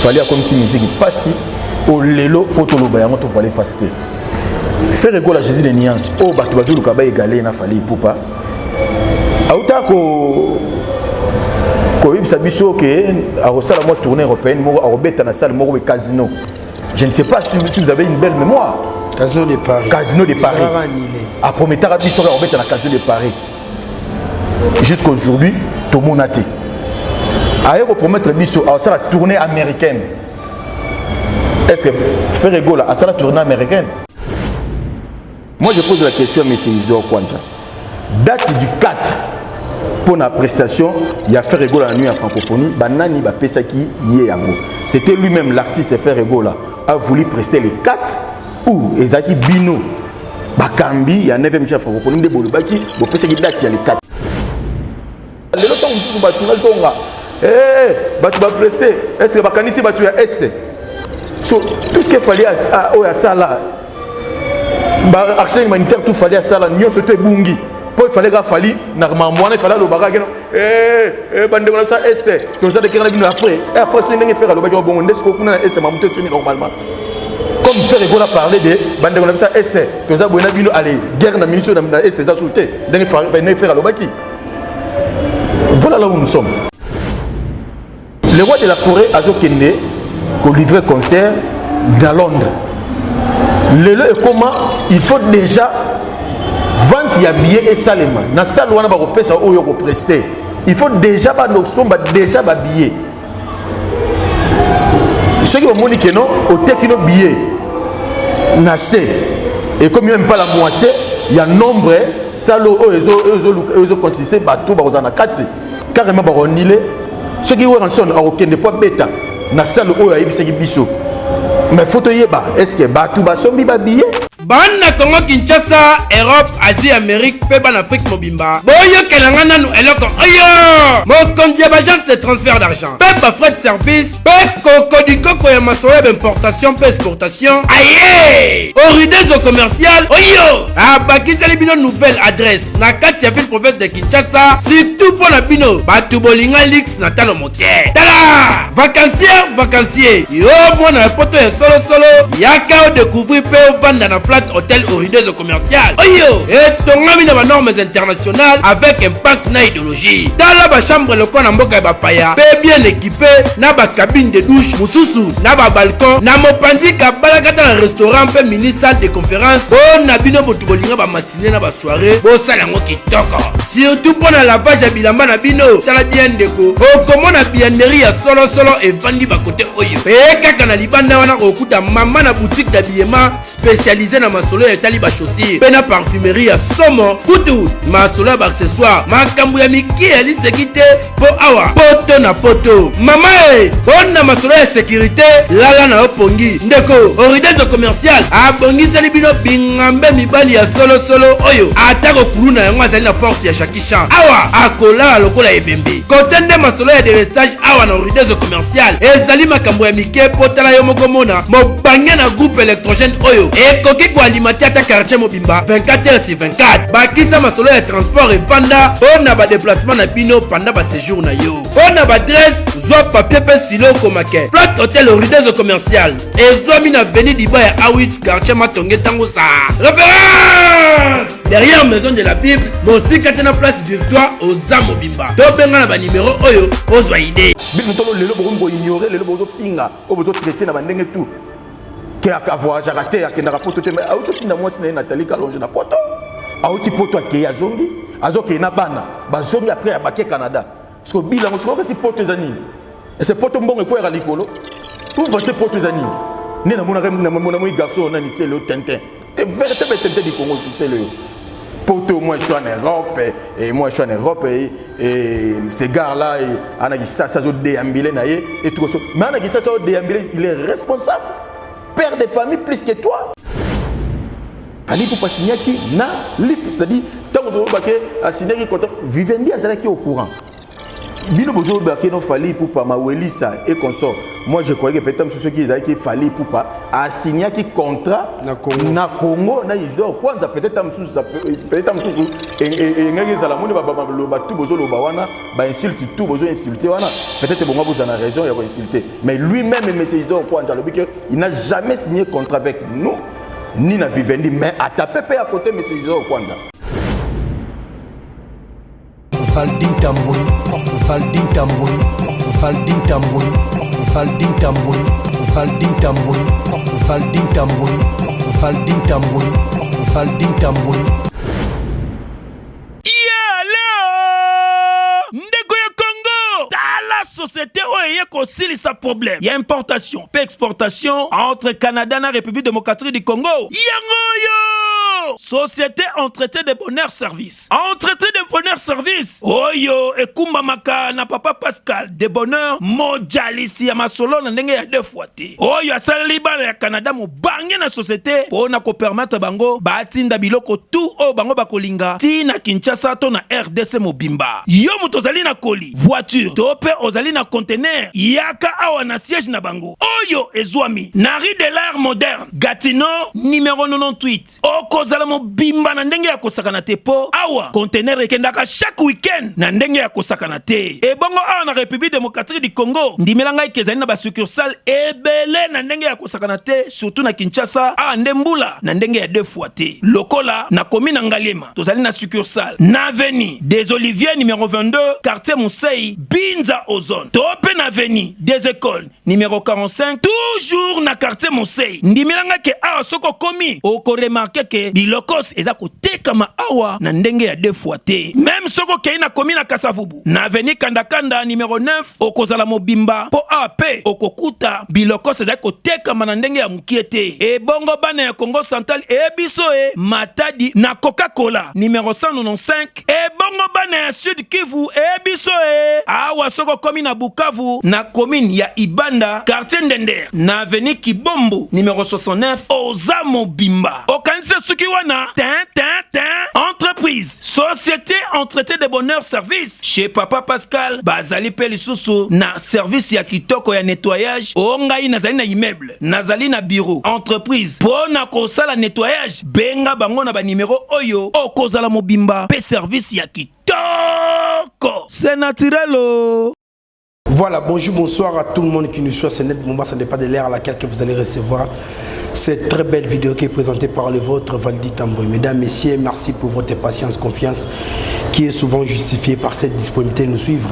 fallait comme si musique passe au lelo photo lo bayango to fallait faster faire ego la Jésus de nuances oh bato bazulu ka ba égaler na fallait poupa auta ko ibsa biso que a ressala moi tournée européenne mo a robeta na salle mo casino. Je ne sais pas si vous avez une belle mémoire. Casino de Paris. Casino de Paris. À Prométhara biso a robeta na Casino de Paris. Jusqu'à aujourd'hui, tout le monde a été. Ailleurs, pour promettre biso à la tournée américaine. Est-ce que faire ego là à la tournée américaine? Moi je pose la question à M. Isidore Kwanja. Date du 4 pour la prestation, il y a fait ego la nuit en francophonie. Banani ba pesaki yeyango. C'était lui-même l'artiste faire ego là a voulu prester les 4 ou Ezaki Bino Bakambi il y a 9e chef francophonie de Bolobaki bo pesaki date il y a les 4. Les autres ont battu la zonga. Battu va prester. Est-ce que Bakanisi battu à Est? So, tout ce qu'il fallait à ça là, action humanitaire, tout fallait à ça là, nous c'était bungi. Pour il fallait qu'il fallait, normalement, il fallait le bagage. Bande de ça Est. Tout ça de qu'il après. Et après c'est n'importe faire le bagage bon. N'est-ce qu'on a Est mamouté c'est normalement. Comme faire les gars parler de bande de ça Est. Tout ça bon bino aller guerre na munition na Est ça sauter. N'est faire le bagage. Voilà là où nous sommes. Le roi de la forêt Azo Kende qu'on livrait concert dans Londres. Le comment il faut déjà vendre ya billet et salement. Dans salle wana ba kopesa oyo ko prester. Il faut déjà ba no somba déjà ba billet. Ceux qui vont moniquer non au tekino billet na c'est et comme même pas la moitié, il y a nombre salo oyo consister bateau ba ozana kati carrément ba ronile. Ceux qui ont son ne pas bêta na salle oyo ayibisaki biso mais faut te yeba est-ce que batou ba sombi ba billet Bana Congo Kinshasa, Europe, Asie, Amérique, pe ban Afrique mobimba. Boyo kelanga nanu eloko. Ayo! Mon compte agence de transfert d'argent. Pe ba frais de service, pe kokodiko ko ya masoya d'importation pe exportation. Aye! Oridezo commercial. Oyo! Abakiseli bino nouvelle adresse. Na kati ya ville province de Kinshasa, surtout pour la bino. Batu bolinga lix na talo moke. Tala! Vacancier. Yo mona poto ya solo. Yaka o découvrir pe o vanda na hôtel Oridezo commercial. Oyo! Et tongami na ba normes internationales avec impact na idéologie. Dans la chambre le coin na mboka ba paya. Pe bien équipé na ba cabine de douche, mususu na ba balcon, na mopanzi ka balakata na restaurant pe mini salle de conférence. Oh na bino botu bolinga ba matinée na ba soirée. Bo sala ngo kitoko. Surtout pour la lavage ya bilamba na bino. Tala bien ndeko. Oh comment na biennerie ya solo et vandi ba côté oyo. Pe kaka na libanda wana okuta mama na boutique d'habillement spécialisée na masolo ya tali ba chaussure pena parfumerie ya somo kutu masolo ya accessoire makambu ya miki ya lisekite po awa poto na poto mama ona masolo ya sécurité lala na opongi ndeko Oridezo commercial abongiseli bino bingambe mibali ya solo oyo atako kuluna yango azali na force ya Shakishan awa akola lokola ebembe kote nde masolo ya délestage awa na Oridezo commercial ezali makambu ya mike potala yo moko mona mobange na groupe électrogène oyo ekoki ko alimenter ta quartier mobimba 24h/24 bakisa masolo ya transport et panda on a ba déplacement na bino pendant ba séjour na yo on a ba adresse zo papier pe stylo komake plate hôtel Oridezo commercial ezomi na avenue Diba ya Awit quartier Matonge tango sa référence derrière maison de la Bible mosika tena place Victoire aux Amobimba to benga na ba numéro oyo ozwa idée bino tolo lelo bokombo ignorer lelo bozo finga obozo traiter na bandenge tout qui a voyagé à terre qui n'a pas poto mais a outi na moi c'est Nathalie Kalonge na poto a outi poto ke ya zongi azoke na bana bazongi après à baké Canada parce que bila mo ko si poto zani et c'est poto mbongo ko ya likolo pour passer poto zani né na mona mo garçon na ni c'est le tintin et véritable tintin du Congo c'est le poto moi je suis en Europe et ces gars là anaki ça zo déambuler na et tout ça mais anaki ça zo déambuler il est responsable père de famille plus que toi. Ali pour signer qui na lip c'est-à-dire tant que baké a signé qui content Vivendi azala qui au courant. Bino bozo bakeno fali pour pas Mawelisa et consort. Moi je croyais que peut-être ceux qui avaient fali pour pas a signé qui contrat na Congo na Isidore kwanza peut-être amsusu et ngaki za la monde ba tout bozo lo bawana ba insulte tout bozo insulter wana peut-être bon vous en a raison il a insulté mais lui-même monsieur Isidore kwanza le que il n'a jamais signé contrat avec nous ni na Vivendi mais à taper à côté monsieur Isidore kwanza. Faldin Tamboy, Faldin Tamboy, Faldin Tamboy, Faldin Tamboy, Faldin Tamboy, Faldin Tamboy, Faldin Tamboy, Faldin Tamboy. Ndeko ya Congo, dans la société où il y a sa problème. Il y a importation, pas exportation entre Canada et la République démocratique du Congo. Yangoyo! Société entretien de bonheur service. Entretien de bonheur service. Oyo et Kumbamaka na papa Pascal de bonheur mojalisi ya masolo na ndenge ya 2 fois te. Oyo asali bana ya Canada mo bangi na société pona ko permettre bango batinda biloko tout o bango bakolinga ti na Kinshasa to na RDC mobimba. Yo mutozali na colis, voiture, tope ozali na conteneur, yaka awa na siège na bango. Oyo ezwami na rue de l'art moderne, Gatineau numéro 98. Okozala mobimba na ndenge ya kosakana te po awa conteneur ekendaka chaque week-end na ndenge ya kosakana te. E bongo awa na République démocratique du Congo ndimelanga ikezali na ba succursale ebele na ndenge ya kosakana te, surtout na Kinshasa awa ndembula na ndenge ya 2 fois te. Lokola na commune Ngalema tozali na succursale na avenue des Oliviers numéro 22 quartier Mousseï Binza Ozone. Tope na avenue des Écoles numéro 45 toujours na quartier Mousseï. Ndimelanga ke awa soko komi oko remarquer ke bilokos eza kotekama awa na ndenge ya 2 fois te. Même soko kei na komi na Kasavubu na avenue Kandakanda numéro 9 okozala mobimba po AP okokuta bilokos eza kotekama na ndenge ya mukie te. E bongo bana ya Congo Central e biso e Matadi na Coca-Cola numéro 195. E bongo bana ya Sud Kivu e biso e awa soko komi na Bukavu na commune ya Ibanda quartier Ndender na avenue Kibombo numéro 69 oza mobimba. Okanisa suki wana entreprise société entretien de bonheur service chez papa Pascal bazali pe lisusu na service ya kitoko ya nettoyage ongai nazali na immeuble nazali na bureau entreprise pona kosala nettoyage benga bango na ba numéro oyo okozala mobimba pe service ya kitoko c'est naturel. Voilà, bonjour, bonsoir à tout le monde qui nous suit. C'est Net Bomba, ça n'est pas de l'air à laquelle que vous allez recevoir cette très belle vidéo qui est présentée par le vôtre Valdi Tamboy. Mesdames, messieurs, merci pour votre patience, confiance qui est souvent justifiée par cette disponibilité de nous suivre.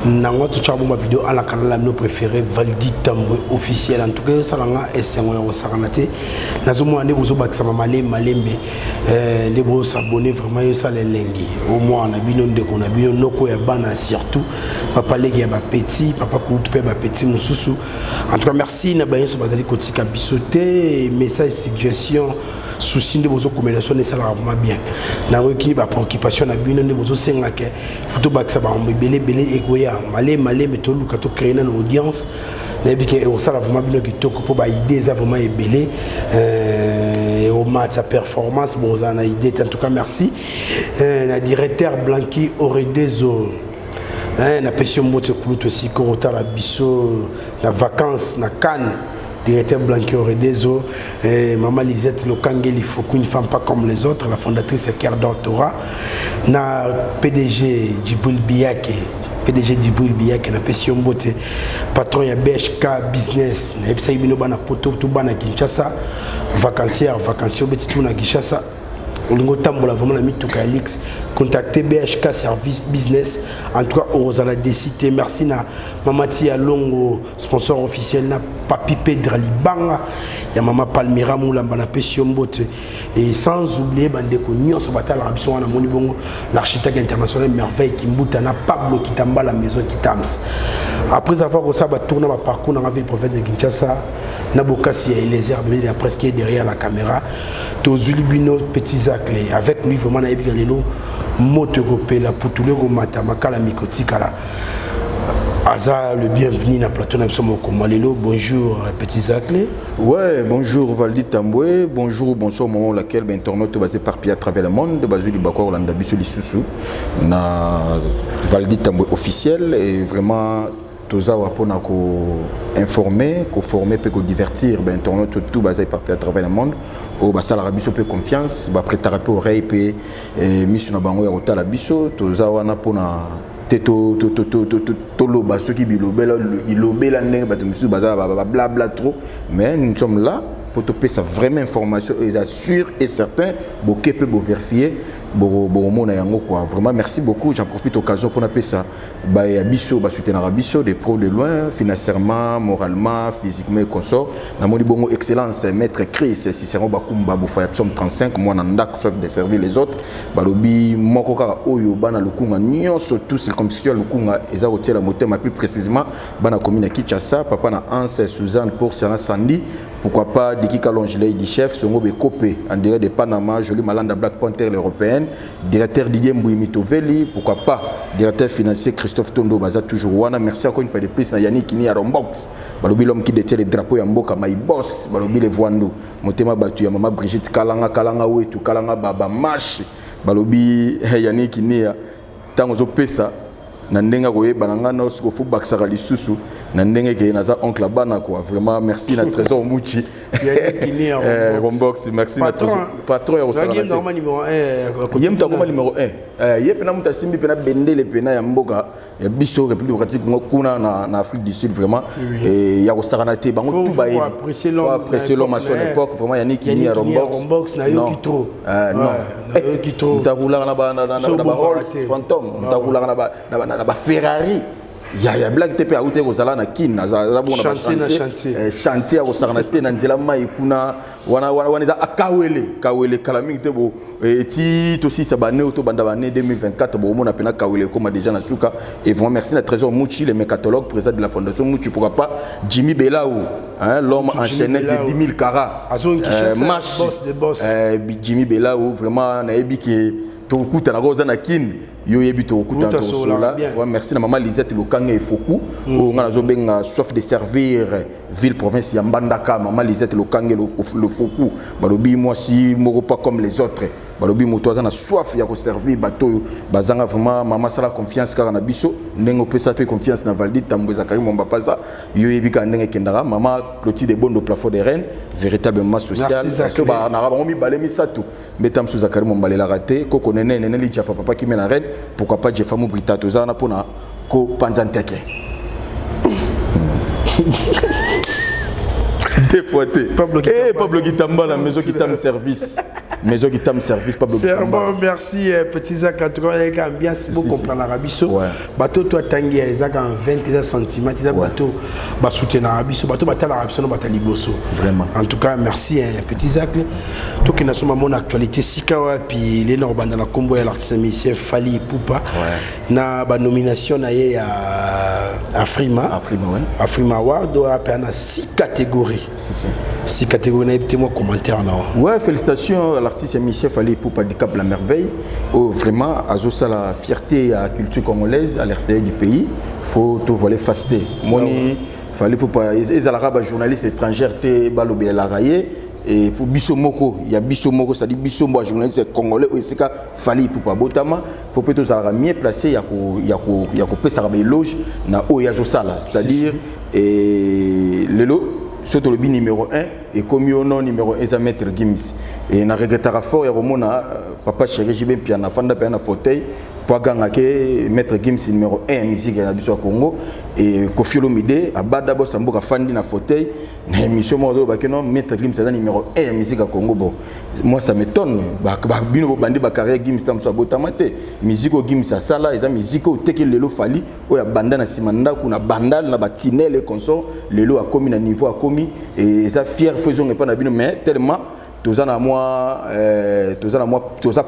Dans notre ma vidéo à la canal nos préférés Valdi Tamboy officiel. En tout cas, ça l'a essayé au Saranate. Nazomo ane bozo bakisama malembe les bros s'abonner vraiment yo ça les lengi. Au moins on a bino ndeko na bino noko ya bana surtout papa legi ya ba petit papa kulutu pe ba petit mususu. En tout cas merci na bayeso bazali kotika bisote message suggestion souci de vos communications et ça va vraiment bien. Na qui ba préoccupation na bino de vos senga ke photo bakisa ba mbele belé ekoya malé mais to luka to créer une audience. Na bi ke o ça vraiment bien ki to ko ba idée ça vraiment belé au match sa performance bon ça na idée en tout cas merci. Na directeur Blanqui aurait des na passion moto kuluto aussi ko la biso na vacances na Cannes. Directeur Blanqui aurait des eaux, Maman Lisette Lokangeli, il faut qu'une femme pas comme les autres, la fondatrice Kier Dortora, na PDG Djiboul Biake, na Pession Bote, patron ya BHK Business, na Epsa Ibino Bana Poto, Tubana Kinshasa, vacancier, Beti Tuna Kinshasa. Olingo tambola vraiment la mituka Alix contacter BHK Service Business en tout cas aux ala décité merci na Mamati Alongo sponsor officiel na Papi Pedra Libanga ya Mama Palmira Moulamba na Pession Bote et sans oublier bandeko nyonso batala rabison na moni bongo l'architecte international merveille Kimbuta na Pablo Kitamba la maison Kitams après avoir aussi tourné ma parcours dans la ville province de Kinshasa na Bokasi et les herbes de la presse qui est derrière la caméra Tozulibino petit Zaclé avec lui vraiment na ebigalelo moto kopela putule ko mata makala mikotikala Aza, le bienvenu dans le plateau Nabiso. Bonjour, petit Zaclé. Ouais, bonjour Valdi Tamboué, bonjour, bonsoir au moment où laquelle internaute basé par à travers le monde, basé du Bakor Orlando Bisso Lissousou, na Valdi Tamboué officiel et vraiment tous à pour informer, former, pour divertir, internaute tout basé par à travers le monde, au basa la Bisso peut confiance, va préparer pour oreille puis mission na bango ya otala Bisso, tous à wana pour na toloba ceux qui bilobela ndenge bato misu baza blabla trop, mais nous sommes là pour te payer vraiment information et sûr et certain boké peut vérifier vraiment merci beaucoup. J'en profite occasion pour appeler ça biso soutenir biso des pros de loin financièrement, moralement, physiquement et consort na moni bongo excellence maître Chris Cicéron Bakumba Bofaya Psaume 35 moi ndak sauf de servir les autres balobi moko kaka oyo bana lukunga nyonso tous circoncision lukunga eza rotier la motema plus précisément bana commune Kinshasa papa na Anse Suzanne pour Sana Sandy pourquoi pas Diki Kalongile du chef Songo Bekopé en direct de Panama joli Malanda Black Panther l'européenne directeur Didier Mbouy Mitoveli pourquoi pas directeur financier Christophe Tondo Baza toujours wana merci encore une fois de plus na Yannick Kini à Rombox balobi l'homme qui détient les drapeaux ya mboka my boss balobi les voando motema batu ya mama Brigitte Kalanga wetu Kalanga baba marche balobi Yannick Kini tango zo pesa na ndenga koyeba nga na siko fu baksaka lisusu na ndenge ke naza oncle bana quoi vraiment merci na trésor Mouchi Rombox merci na trésor patron ya osala yem normal numéro 1 yem takoma numéro 1 yep na muta simbi pena bendele pena ya mboka ya biso République démocratique kuna na Afrique du Sud vraiment et ya osala te bango tout ba apprécier l'homme à son époque vraiment Yannick Kini ya Rombox na yo kitro non kitro mutakulaka na ba Rolls Phantom mutakulaka na ba Ferrari ya blague te pe a ute kozala na kin na za bona ba chantier ya kosakana te na nzela mai kuna wana eza kawele kala mingi te bo ti to si sabane to banda ba 2024 bo mona pena kawele comme déjà na suka et vraiment merci na trésor Mouchi le mécatologue président de la fondation Mouchi pourquoi pas Jimmy Belaou l'homme enchaîné de 10 000 carats boss Jimmy Belaou vraiment na ebi ki to kuta na roza na kin yo yebi to kuta to sola merci na maman Lisette Lokanga et Foku on a zo benga soif de servir ville province ya Mbandaka maman Lisette Lokanga le Foku balobi moi si moko pas comme les autres balobi moto azana soif ya ko servir bato bazanga vraiment maman sala confiance kaka na biso ndengo pesa pe confiance na Valdi Tamboué Zakari Momba Paza yo yebi ka ndenge kendara maman Clotilde Bondo plafond des reines véritablement social so ba na ba mi balemi satou metam sous Zakari Momba la raté koko nene li jafa papa qui mena reine pourquoi pas Jefamu Britato zana pona ko panzanteke défoité Pablo Gitamba la maison qui t'a service maison qui t'a service Pablo Gitamba merci petit Zak en tout cas il y a ambiance pour comprendre l'arabiso bateau toi tangi Zak en 20 cm bateau ba soutenir l'arabiso bateau batala l'arabiso no batali bosso vraiment en tout cas merci petit Zak tout qui n'a sur mon actualité sikawa puis les nord banda la combo ya l'artiste musicien Fally Ipupa na ba nomination na ye à Afrima Award doit appeler 6 catégories. C'est 6 catégories, n'avez-moi commentaire là. Ouais, félicitations à l'artiste musicien Fally Ipupa du Cap la Merveille. Oh, vraiment, à ça la fierté à la culture congolaise à l'extérieur du pays. Faut tout voler fasté. Moi, Fally Ipupa, les arabes journalistes étrangers te balobé la railler. Et pour Bissomoko, il y a Bissomoko, c'est-à-dire Bissomoko, journaliste congolais, aussi Fally Ipupa Botama, il faut peut-être mieux placer, il y a coupé ça éloge na Oyazosala, c'est-à-dire le lot, surtout le bi numéro 1 et comme il nom numéro 1 c'est Maître Gims et na regrettera fort ya romona papa chéri jibe piana fanda piana fauteuil pour ganga ke Maître Gims numéro 1 musique na biso Congo et Koffi Olomide abada boss mboka fandi na fauteuil na émission modo ba que non Maître Gims c'est numéro 1 musique à Congo bon moi ça m'étonne ba bino bandi ba carrière Gims tam so botamate musique au Gims ça sala eza musique au teke lelo Fally o ya banda na simanda kuna bandal na batinel et consort lelo a commis na niveau a commis et ça fier faisons pas na bino mais tellement tous en à moi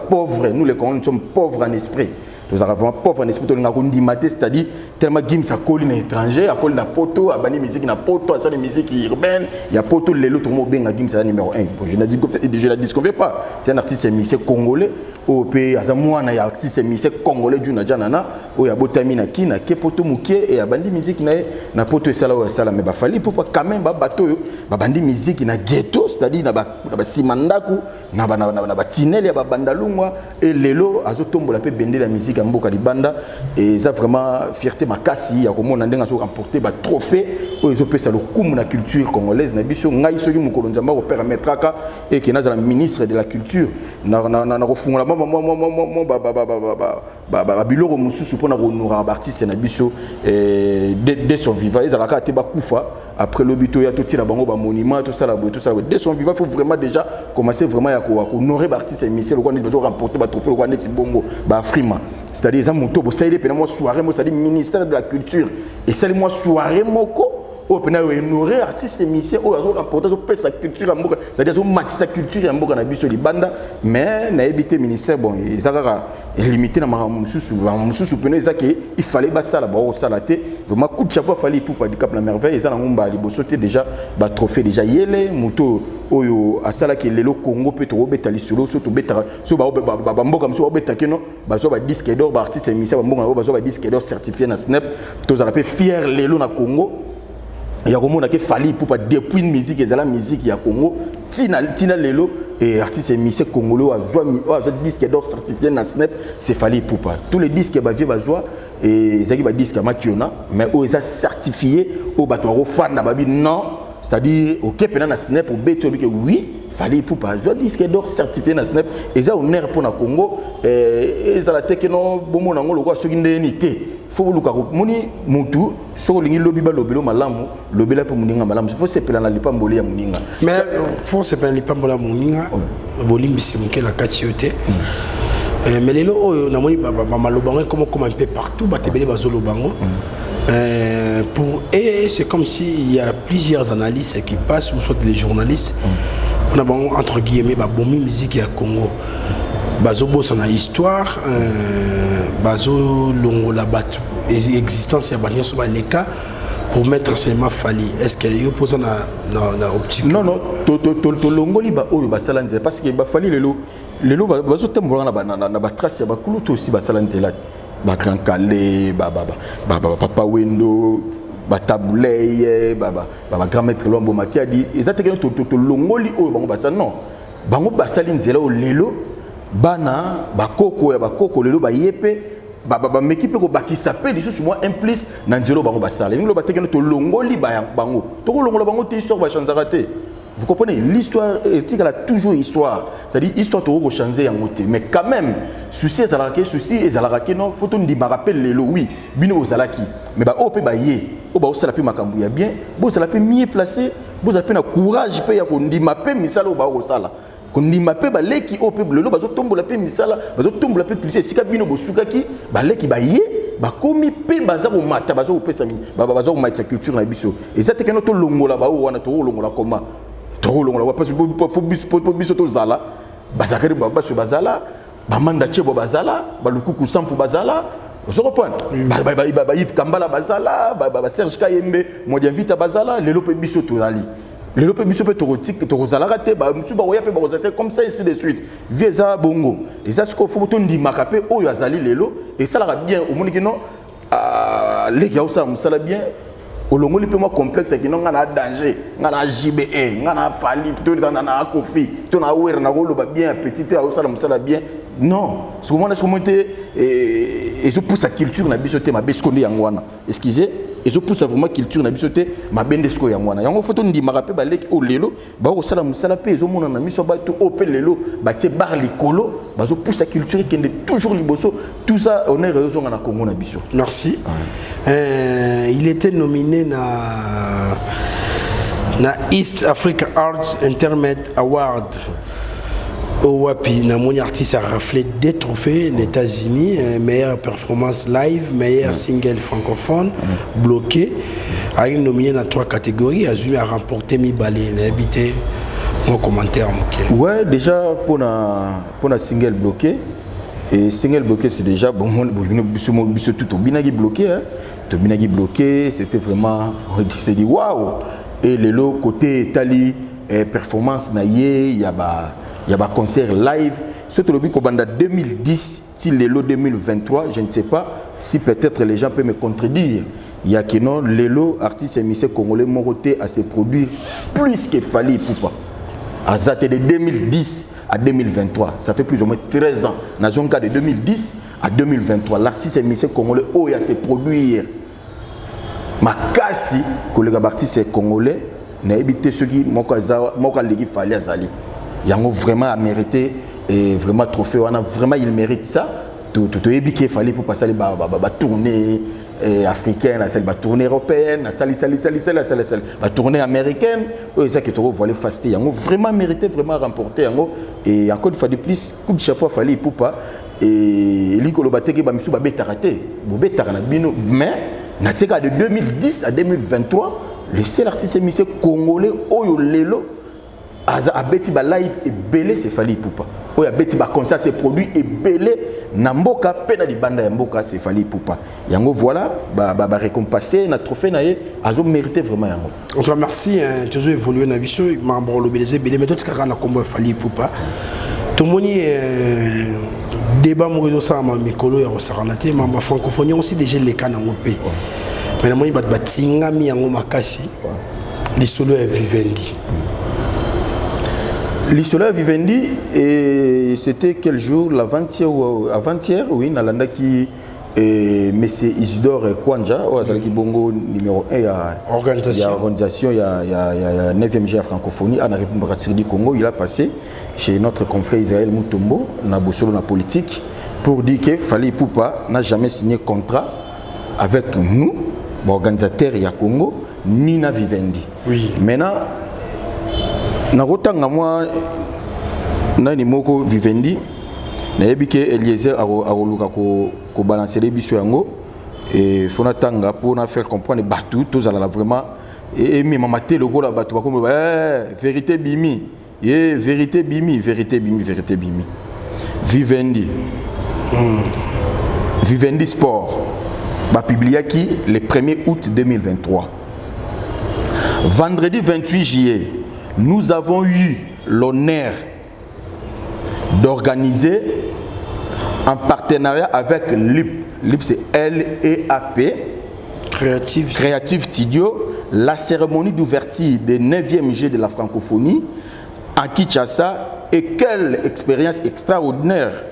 pauvres nous les Congolais nous sommes pauvres en esprit tozalaka vraiment pauvre en esprit tolinga kondimate, c'est-à-dire tellement Gims akoli na étranger, akoli na poto, abani musique na poto, asali musique urbaine, il y a poto lelo tout le monde benga Gims c'est numéro 1. Je ne disconviens pas, c'est un artiste musicien congolais au pays azamwana ya artiste musicien congolais Juna Janana, o ya botami na kina ke poto mukie et abandi musique na poto esala o esala, mais ba fali pour pas quand même ba bato yo ba bandi musique na ghetto, c'est-à-dire na ba simandaku na ba tineli ya ba bandalungwa et lelo azotombola pe bende la musique ya mboka libanda et ça vraiment fierté makasi ya komona ndenga so remporter ba trophée o ezopesa le kumu na culture congolaise na biso ngai soki mukolo nzamba ko permettraka et que na la ministre de la culture na kofungola biloko mususu pona honora artiste na biso dès son vivant ezalaka te bakufa après l'obito ya toti na bango ba monument tout ça dès son vivant faut vraiment déjà commencer vraiment à honorer artiste émission le quoi doit remporter ba trophée le quoi net bongo ba frima, c'est-à-dire ça moto bo saïdé pena moi soirée moi ça dit ministère de la culture et ça moi soirée moko au pena honorer artiste émission au azo remporter so pesa culture en mboka, c'est-à-dire so mati sa culture en mboka na biso libanda, mais na ebité ministère bon ezaka limité na mususu pena ezaka il fallait ba sala ba o sala te vraiment coup de chapeau fallait pour pas du cap la merveille ezana ngomba liboso te déjà ba trophée déjà yele moto oyo asala ki lelo Congo peut to beta lisolo so to beta so ba mboka mso beta keno ba so ba disque d'or ba artiste émission ba mboka ba so ba disque d'or certifié na Snap to za la pe fier lelo na Congo. Il y a comme on a que fallu pour pas depuis une musique et la musique ya Congo tina lelo et artiste émission congolais a disque d'or certifié na Snap c'est fallu pour pas tous les disques ba vie bazwa et ça qui ba disque makiona mais o ça certifié au bateau fan na babi non, c'est-à-dire OK pendant na Snap pour beto que oui fallait pour pas zo disque d'or certifié na Snap et ça honneur pour na Congo et ça la tekeno bomo na ngolo kwa soki ndeni te faut luka moni mutu so lingi lobi ba lobelo malamu lobela pe muninga malamu faut se pela na lipamboli ya muninga mais faut se pela lipambola muninga bolimbi simuke la katiote mais lelo oyo na moni ba malobango comme un peu partout ba tebele ba zolobango pour et c'est comme si il y a plusieurs analystes qui passent ou soit les journalistes on a bon entre guillemets ba bomi musique ya Congo bazo bossa na histoire bazo longola batu existence ya banya so ba leka pour mettre seulement fali est-ce que yo posa na optique non to longoli ba oyo ba salanze parce que ba fali lelo bazo tembola na ba trace ya ba kuluto aussi ba salanze la ba kankale ba papa wendo ba tabuleye ba grand maître Lombo Makiadi ezateke to longoli oyo bango ba sa non bango ba salinze la o lelo bana bakoko ya bakoko lelo ba yepe ba mekipe ko bakisa pe lisusu moi implice na nzelo bango basala ngilo batekeno to longoli bango to longola bango te histoire ba chanzara te. Vous comprenez, l'histoire elle a toujours histoire, c'est-à-dire histoire to changer yango te, mais quand même souci ezalaka souci ezalaka non faut on dit me rappelle lelo oui bino ozalaki mais ba ope ba ye o ba osala pe makambu ya bien bo osala pe mieux placé bo osala pe na courage pe ya ko ndima pe misala o ba osala kondima pe baleki o pe lelo bazo tombola pe misala bazo tombola pe culture sika bino bosukaki baleki ba ye bakomi pe baza ko mata bazo pesa bazo ko mata culture na biso et ça te keno to longola ba wana to longola koma to longola parce que faut biso to zala bazakari baso bazala bamanda chebo bazala balukuku sampu bazala vous comprenez ba Yves Kambala bazala ba Serge Kayembe modia vita bazala lelo pe biso to zali le lope biso pe torotique torozalaka te ba musu ba oya pe ba kozasa comme ça ainsi de suite vieza bongo et ça ce qu'il faut to ndimaka pe oyo azali lelo et ça la bien au moniki non leki ya osa musala bien olongoli pe moi complexe qui non ngana danger ngana JBE ngana fali to na kofi to na wer na golo ba bien petit te osala musala bien non ce moment là ce moment et je pousse la culture na biso te ma beskondi yangwana excusez et je pousse vraiment culture na biso te ma bendesko yangwana yango photo ndimaka pe baleki o lelo ba osala musala pe zo mona na miso ba to ope lelo ba tie bar likolo ba zo pousse la culture qui est toujours liboso tout ça on est raison na Congo na biso. Merci. Il était nominé na East Africa Arts Internet Award au WAPI. Mon artiste a raflé des trophées les États-Unis, meilleure performance live, meilleur single francophone, bloqué. A été nominé dans 3 catégories. Azul a remporté mi balai. Habité mon commentaire. Ouais, déjà pour un single bloqué. Et single bloqué, c'est déjà bon. Tout binagi bloqué, tout binagi bloqué, c'était vraiment, c'est dit waouh. Et le côté tali performance naïe, il y a ba concert live. Surtout le but qu'au 2010, si l'élo 2023, je ne sais pas si peut-être les gens peuvent me contredire. Il y a que non, l'élo artiste et musicien congolais moroté à se produire plus que Fally Ipupa. À date de 2010 à 2023, ça fait plus ou moins 13 ans. Dans un cas de 2010 à 2023, l'artiste et musicien congolais a se produire. Ma kasi, collègue artiste congolais, n'a évité ceux qui m'ont fallu azali. Ils ont vraiment mérité et vraiment trophée. Vraiment il mérite ça. Tout ébiqué fallait pour passer les tournées africaine, la tournée européenne, la tournée américaine, eux ça qui te voulaient faster, ils ont vraiment mérité, vraiment remporté, et encore une fois de plus, coup de chapeau fallait pour pas et l'icolo batté qui ba misu ba betaraté, mais natika de 2010 à 2023, le seul artiste musicien congolais oyo lelo a beti ba live et belé c'est Fally Ipupa. Oya beti ba concert c'est produit et belé na mboka pena di banda ya mboka c'est Fally Ipupa. Yango voilà ba récompensé na trophée na ye azo mérité vraiment yango. On te remercie tu as évolué na biso membre lobeleze belé mais toi tu kana combo Fally Ipupa. Tout moni débat mo ça ma mikolo ya osaranaté membre francophonie aussi déjà les kana ngopé. Mais na moni ba tingami yango makasi. Les solo ya Vivendi. L'histoire Vivendi, et c'était quel jour, l'avant-hier, oui, Nalanda qui M. Isidore Kwanja, qui bongo numéro 1, il y a organisation, il y a 9e G à francophonie, à la République du Congo, il a passé chez notre confrère Israël Moutombo, na Bossolo na politique, pour dire que Fally Ipupa n'a jamais signé contrat avec nous, organisateurs ya Congo, ni na Vivendi. Oui. Maintenant, nakotanga moi nani moko Vivendi na yebike Eliezer akoluka ko balancer les biso yango et fona tanga pour na faire comprendre batou tous ala vraiment et mi mama te lokola batou comme vérité bimi vérité bimi Vivendi Vivendi Sport ba publié qui le 1er août 2023 vendredi 28 juillet. Nous avons eu l'honneur d'organiser en partenariat avec LIP. LIP c'est L-E-A-P Creative Studio, la cérémonie d'ouverture des 9e G de la francophonie à Kinshasa. Et quelle expérience extraordinaire!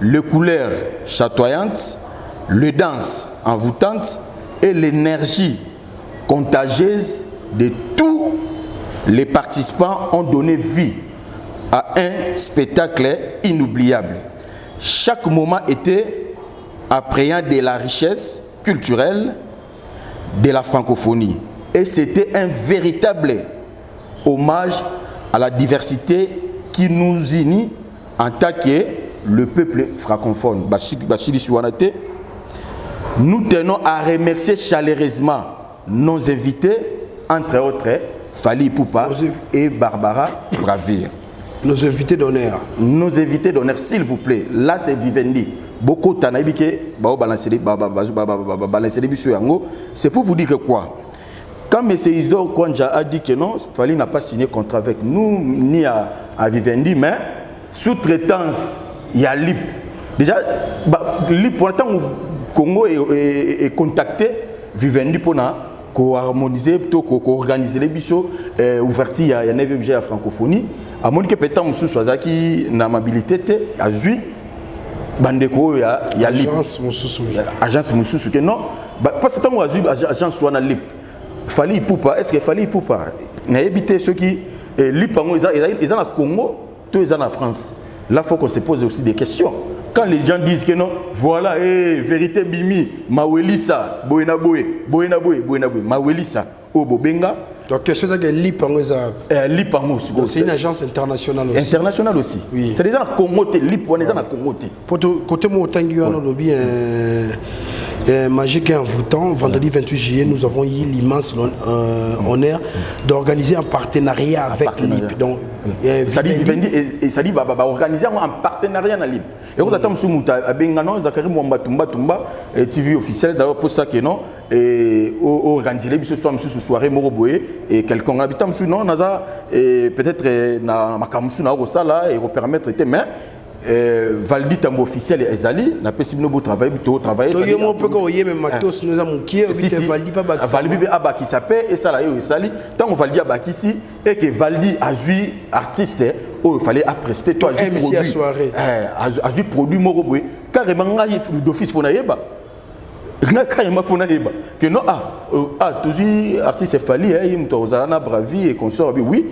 Les couleurs chatoyantes, les danses envoûtantes et l'énergie contagieuse de tous les participants ont donné vie à un spectacle inoubliable. Chaque moment était appréhendé de la richesse culturelle de la francophonie. Et c'était un véritable hommage à la diversité qui nous unit en tant que le peuple francophone. Nous tenons à remercier chaleureusement nos invités, entre autres, Fally Ipupa et Barbara Bravir. Nos invités d'honneur. Nos invités d'honneur, s'il vous plaît. Là, c'est Vivendi. Beaucoup de c'est pour vous dire que quoi? Quand M. Isidore Kwanja a dit que non, Fally n'a pas signé contrat avec nous, ni à Vivendi, mais sous-traitance, il y a LIP. Déjà, LIP, pour le temps où Congo est contacté, Vivendi pour co-harmoniser, plutôt co-organiser les bisous, ouverture, il y a 9e G à francophonie. À mon que peut-être monsieur Swazaki n'a mobilité, à Zui, Bandeko, il y a LIP. Agence Moussoussou. Non, parce que tant que agence soit dans LIP. Fally Ipupa, est-ce que Fally Ipupa n'a évité ceux qui LIP, ils sont à Congo, tous ils sont en France. Là, il faut qu'on se pose aussi des questions. Quand les gens disent que non, voilà, vérité bimi, mawelisa, boenaboe, mawelisa, obobenga. Donc, question de LIP c'est une agence internationale aussi. Internationale aussi. Oui. C'est des gens à Congo, LIP, on est à Congo. Pour côté Motangi, on a lobby magique et envoûtant. Vendredi 28 juillet, nous avons eu l'immense honneur d'organiser un partenariat avec LIP. Donc, ça dit Vivendi et ça dit organiser un partenariat avec LIP. Et quand attends Soumouta à Bengano, Zakari Mwamba Tumba TV officiel d'ailleurs pour ça que non et organiser ce soir ce soirée Moroboé et quelqu'un habitant non naza et peut-être na makamusu na rosala et permettre de mais Valdi Tambo officiel et Ezali n'a pas si nous travailler plutôt travailler ça yo mo peut ko yé même matos nous avons qui Valdi pas baki Valdi abaki s'appelle et ça là yo Ezali tant Valdi abaki ici et que Valdi a joué artiste il fallait prester toi a joué produit Moroboé carrément d'office pour naïba carrément pour naïba que non toujours artiste Fali il m'tozana bravi et consort oui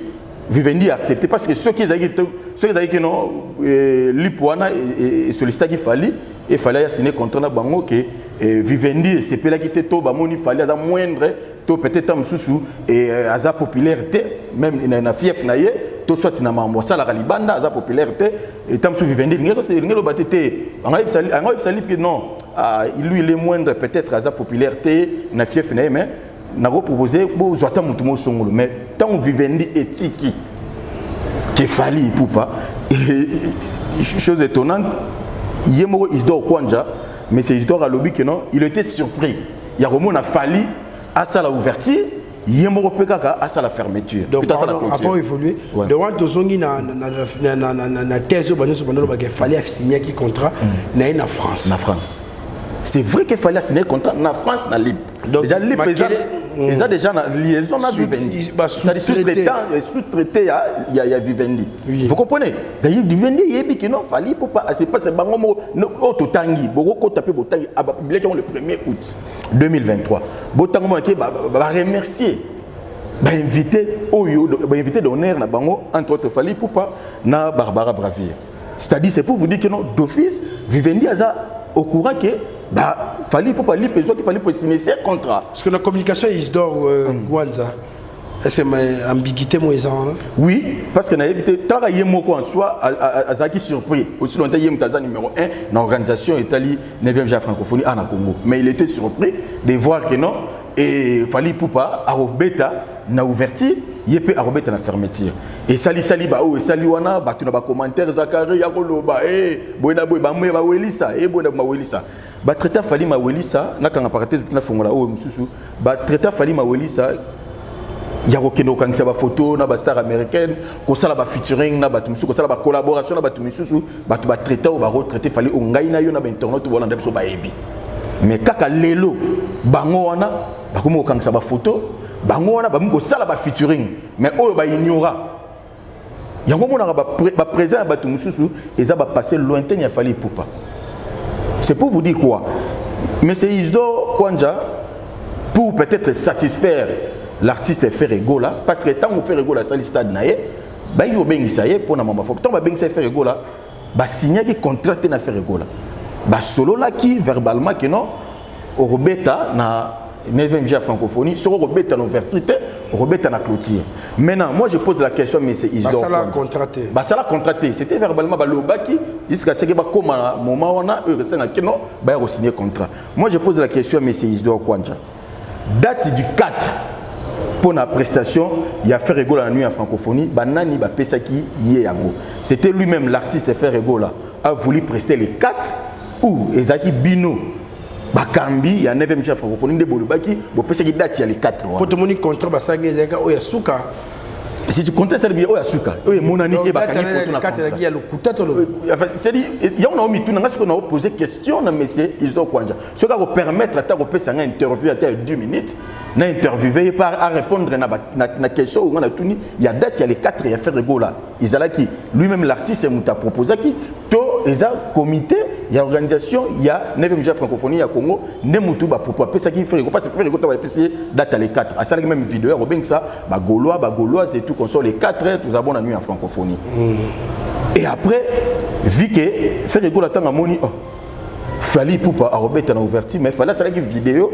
Vivendi accepté parce que ceux qui que non l'Ipoana et sollicita qu'il fallait signer contrat na bango que Vivendi c'est là qui était tout bamoni fallait à moindre tout peut-être am susu et à sa popularité même na fief na ye tout soit na mambo ça la libanda à sa popularité et tam su Vivendi ngelo batete anga sali que non lui il est moindre peut-être à sa popularité na fief na mais n'a proposé pour zoata mutumo songolo mais tant Vivendi éthique qu'il fallait pour pas chose étonnante Yemoro Isdor Kwanja mais c'est Isdor à lobby que non il était surpris il y a Romo a fallu à ça la ouverture Yemoro Pekaka à ça la fermeture donc avant évoluer de want to zongi na thèse il fallait signer qui contrat na France c'est vrai qu'il fallait signer contrat na France na LIP déjà LIP ils ont déjà une liaison avec Vivendi. Sous-traité, il y a Vivendi. Vous comprenez? D'ailleurs, Vivendi, il y a fallu pour pas. C'est pas ce bango auto tangi. Boko tapé botangi. A publié le 1er août 2023. Botango va remercier. Va inviter d'honneur na bango entre autres fallu pour pas na Barbara Bravier. C'est-à-dire c'est pour vous dire que non d'office Vivendi a au courant que fallait pour parler besoin qu'il fallait pour signer ce contrat. Parce que la communication Isdor Gwanza, est-ce que ma ambiguïté moi oui, parce que na évité travailler moko en soi à Zaki surpris. Aussi longtemps il est numéro 1 dans l'organisation Italie 9e ja francophonie en Congo. Mais il était surpris de voir que non et fallait pour pas à Robeta na ouverture yepé arobeta na fermeture et sali ba o sali wana batu na ba commentaire Zakari ya koloba boina boy ba mwe ba welisa boina ba welisa ba traiter fali ma welisa na kanga parenthèse na fongola o mususu ba traiter fali ma welisa ya kokeno kangisa ba photo na ba star américaine ko sala ba featuring na batu mususu ko sala ba collaboration na batu mususu batu ba traiter o ba retraiter fali o ngai na yo na ba internet wala ndebso ba yebi mais kaka lelo bango wana ba ko mo kangisa ba photo bango wana bamuko sala ba featuring mais oyo ba ignora yango mona ba présent ba tumususu eza ba passer lointain ya fali poupa c'est pour vous dire quoi mais c'est Isdor Kwanja pour peut-être satisfaire l'artiste Ferregola parce que tant on Ferregola sali stade nae ba yo bengisa ye pona mama fo tant ba bengisa Ferregola ba signer qui contrat na Ferregola ba solo là qui verbalement que non au Robeta na 9e ja francophonie sur Robeta l'ouverture Robeta na clôture. Maintenant moi je pose la question mais c'est Isdor ça l'a contracté. Ça l'a contracté, c'était verbalement ba lobaki jusqu'à ce que ba comme moment on a ressenga que non ba re-signer contrat. Moi je pose la question mais c'est Isdor Kwanja. Date du 4 pour la prestation, il y a Ferregola la nuit en francophonie, banani ba pesaki yeyango. C'était lui-même l'artiste Ferregola a voulu prester les 4 ou Ezaki Bino Bakambi, il y a 9e ja francophonie de Bolubaki, bo pesaki date il y a les 4. Pour te montrer contrat basangi ezaka oya suka. Si tu comptes ça bien oya suka, oya monani ke bakangi photo na contrat. Il y a le kutato le. C'est dit il y a on a mis tout na ce qu'on a posé question na monsieur Isdor Kwanja. Ce qui va permettre à ta repérer une interview à 2 minutes. Na interviewé par à répondre na question où on a tout il y a date il y a les 4 il y a Ferregola Izalaki lui-même l'artiste m'a proposé qui to eza comité il y a organisation il y a 9e ja francophonie à Congo ne mutu ba proposer ça qui Ferregola parce que Ferregola va passer date à les 4 à ça même vidéo Robin ça ba gaulois c'est tout qu'on sort les 4 nous avons la nuit en francophonie et après vu que Ferregola tanga moni fallait pour pas Robert en ouverture mais fallait ça la vidéo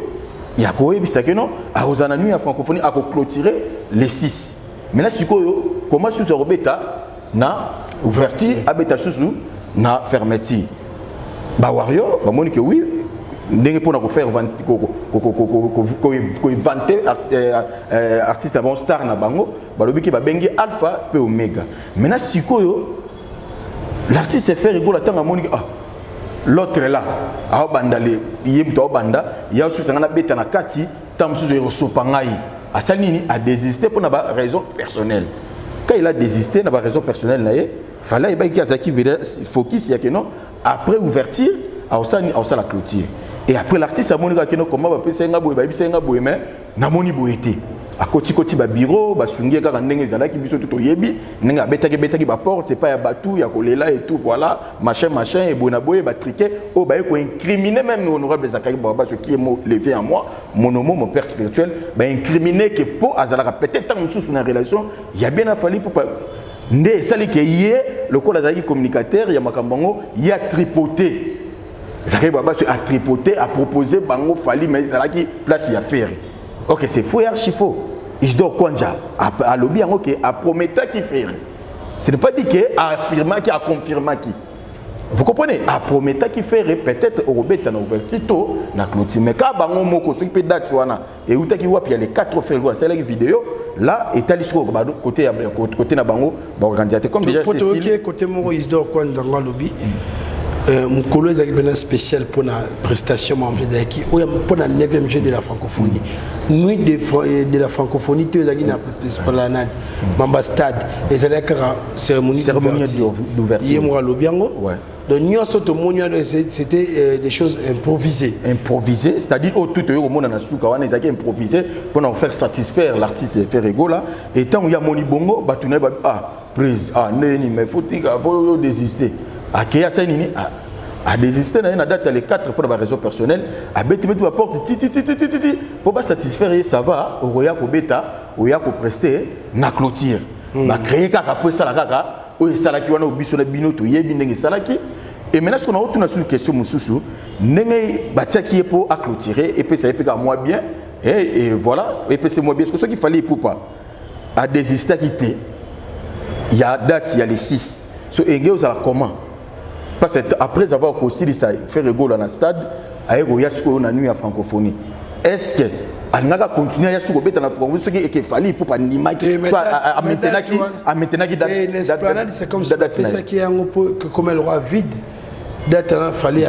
il y a quoi ça que non à Rosana nuit en francophonie à clôturer les 6 mais là comment sous Robeta na ouverture à beta sous na fermeture ba wario ba moni que oui ndenge pour faire vanter artiste avant star na bango balobi ki babengi alpha pe omega. Maintenant sikoyo l'artiste fait rigoler tanga moni l'autre là a bandale yemto banda ya sous ngana beta na kati tam sous resopa ngai asalini a désisté pour na ba raison personnelle. Quand il a désisté na ba raison personnelle na ye fallait ba ki azaki focus ya que non après ouverture a la clôture. Et après l'artiste a moni ka keno comment ba pesa nga boye ba bisa nga boye mais na moni boyete a koti ba bureau ba sungi ka ndenge zalaki biso tout yebi ndenge betaki ba porte c'est pas ya batou ya kolela et tout voilà machin et bona boye ba triquer o ba ko incriminer même honorable Zakari Baba ce qui est mot levé en moi mon père spirituel ba incriminer que pour azalaka peut-être tant sous une relation il y a bien fallu pour ndé sali que yé le col azaki communicateur ya makambango ya tripoter Zakari Baba a tripoté, a proposé bango fali mais zalaki place ya faire. OK, c'est faux et archi faux. Il doit Kwanja a lobby en OK, a prometté qui faire. Ce n'est pas dit que a affirmé qui a confirmé qui. Vous comprenez? A prometté qui faire peut-être au robet en ouverture na clôture mais quand bango moko ce qui peut date wana et où taki wapi les 4 frères c'est la vidéo là et tali sur côté na bango ba organisateur comme déjà Cécile côté moko il doit Kwanja dans lobby. Mon collègue a une spécial pour la prestation pour la 9e jeu de la francophonie. Nuit de la francophonie, tu as une esplanade, Mamba Stade, et c'est la cérémonie d'ouverture. Donc, c'était des choses improvisées. Improvisées, c'est-à-dire tout le monde a improvisé pour faire satisfaire l'artiste et faire rigoler. Et tant qu'il y a Moni Bongo, prise, mais faut désister. A désister na date les 4 pour la raison personnelle a bêti la porte pour pas satisfaire ça va au roya ko beta au ya ko prester na clôture ba créer kaka pour ça la kaka o salaki wana obiso na binoto yebi ndenge salaki et maintenant ce qu'on a autour sur question mususu ndenge batiaki pour à clôturer et puis ça fait moi bien et voilà et puis c'est moi bien ce qu'il fallait pour pas à désister quitter il y a date il y a les 6 so enge aux comment. Parce que après avoir aussi ça fait rigoler dans le stade, avec Yasko na nuit à francophonie. Est-ce que Alnaga continue à Yasko beta na francophonie ce qui fallait pour pas nimaki à maintenant qui l'esplanade c'est comme ça c'est ça qui est un peu comme elle aura vide date fallait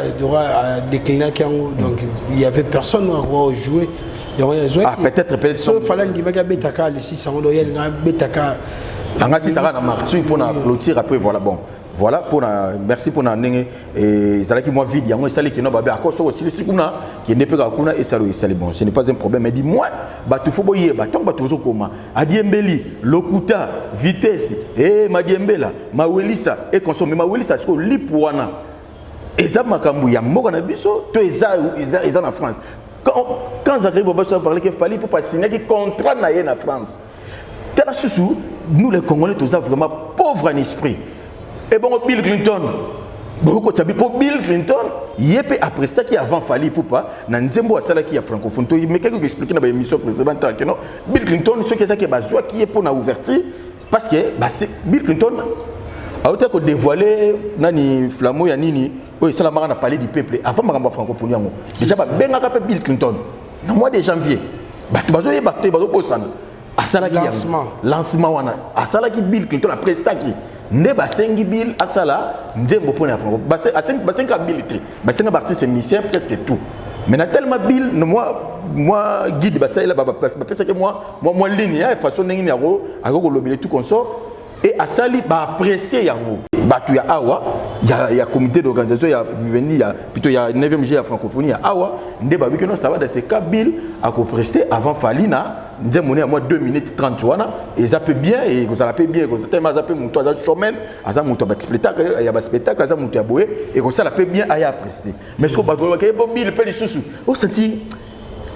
décliner donc il y avait personne à jouer. Peut-être sauf fallait que betaka les 600 doyel na betaka si ça va na martyr pour na clôture après voilà bon. Voilà pour merci pour nenge et ça là qui moi vide yango ça qui no ba encore so aussi si kuna qui n'est pas kuna et ça bon ce n'est pas un problème mais dis-moi ba tu faut boyer ba tant ba tozo koma adiembeli lokuta vitesse et madiembela mawelisa et consommer mawelisa ce que lipoana et ça makambu ya moko na biso to eza na France quand Zakari Baba a parlé qu'il fallait pour pas signer qui contrat na en France tela susu nous les Congolais tous vraiment pauvres en esprit. Et bon, Bill Clinton, beaucoup de pour Bill Clinton, il est après ça qui avant fallu pour pas, Nanzembo a ça qui a francophone. Mais quelqu'un qui explique dans l'émission précédente que non, Bill Clinton, ce qui est ça qui est besoin qui est pour la ouverture, parce que Bill Clinton a été dévoilé nani flamo ya nini, oui ça la marque a parlé du peuple avant maramba francophonie yango. Déjà ba benga ka Bill Clinton, dans mois de janvier, bazo bosana. A ça qui lancement wana, a ça qui Bill Clinton a prestaki. Ne basengi bill asala nzembo pona franco basenga habilité basenga parti c'est mission presque tout mais na tellement bill moi guide basala parce que moi ligne ya façon ngi nyako akoko lobile tout comme ça et asali ba apprécier yango batu ya awa ya comité d'organisation ya viveni ya plutôt ya 9e G ya francophonie ya awa nde ba bikeno ça va dans ce cas bill ako prester avant falina ndemone à moi 2 minutes 30 wana et ça peut bien et ça la peut bien que tellement ça peut monter à chômage à ça monter à spectacle il y a spectacle à ça monter à boyer et que ça la peut bien aller à prester mais ce qu'on va trouver que bill peut les sous au senti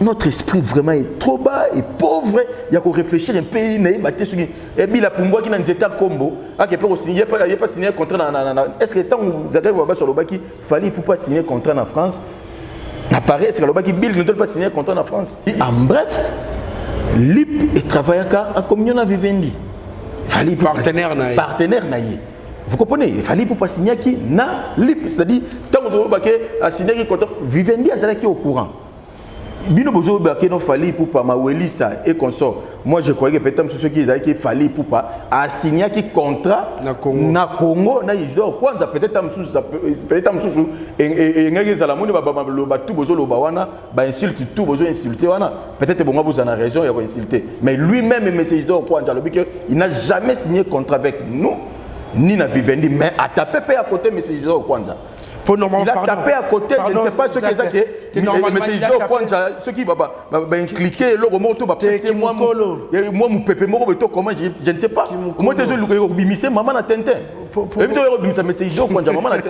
notre esprit vraiment est trop bas et pauvre il y a qu'on réfléchir un peu et puis la pour moi qui n'a pas combo à que peut signer pas signer contrat est-ce que tant vous avez sur le bas qui fallait pour pas signer contrat en France n'apparaît c'est le bas qui Bill ne doit pas signer contrat en France en bref Lip et travailler en communion avec Vivendi fallait partenaire naïe Vous comprenez? Il fallait pour pas signer qui na lip, c'est-à-dire tant qu'on doit pas signer qui contrat Vivendi à cela qui est au courant. Bino bozo baké non fallait pour pas Mawelisa et consort. Moi je croyais que peut-être ceux qui disaient qu'il fallait pour pas à signer qui contrat na Congo na Isidore kwanza peut-être amsusu et ngaki za la moni ba tout bozo lo bawana ba insulte tout bozo insulter wana peut-être bon vous en a raison il a insulté mais lui-même monsieur Isidore kwanza il n'a jamais signé contrat avec nous ni na Vivendi mais à taper à côté monsieur Isidore kwanza. Il a tapé à côté, je ne sais pas ce qu'ils ont fait. Mais c'est ceux qui vont cliquer, le remonte, moi, mon pépé, comment je ne sais pas. Moi, je suis maman à Tintin.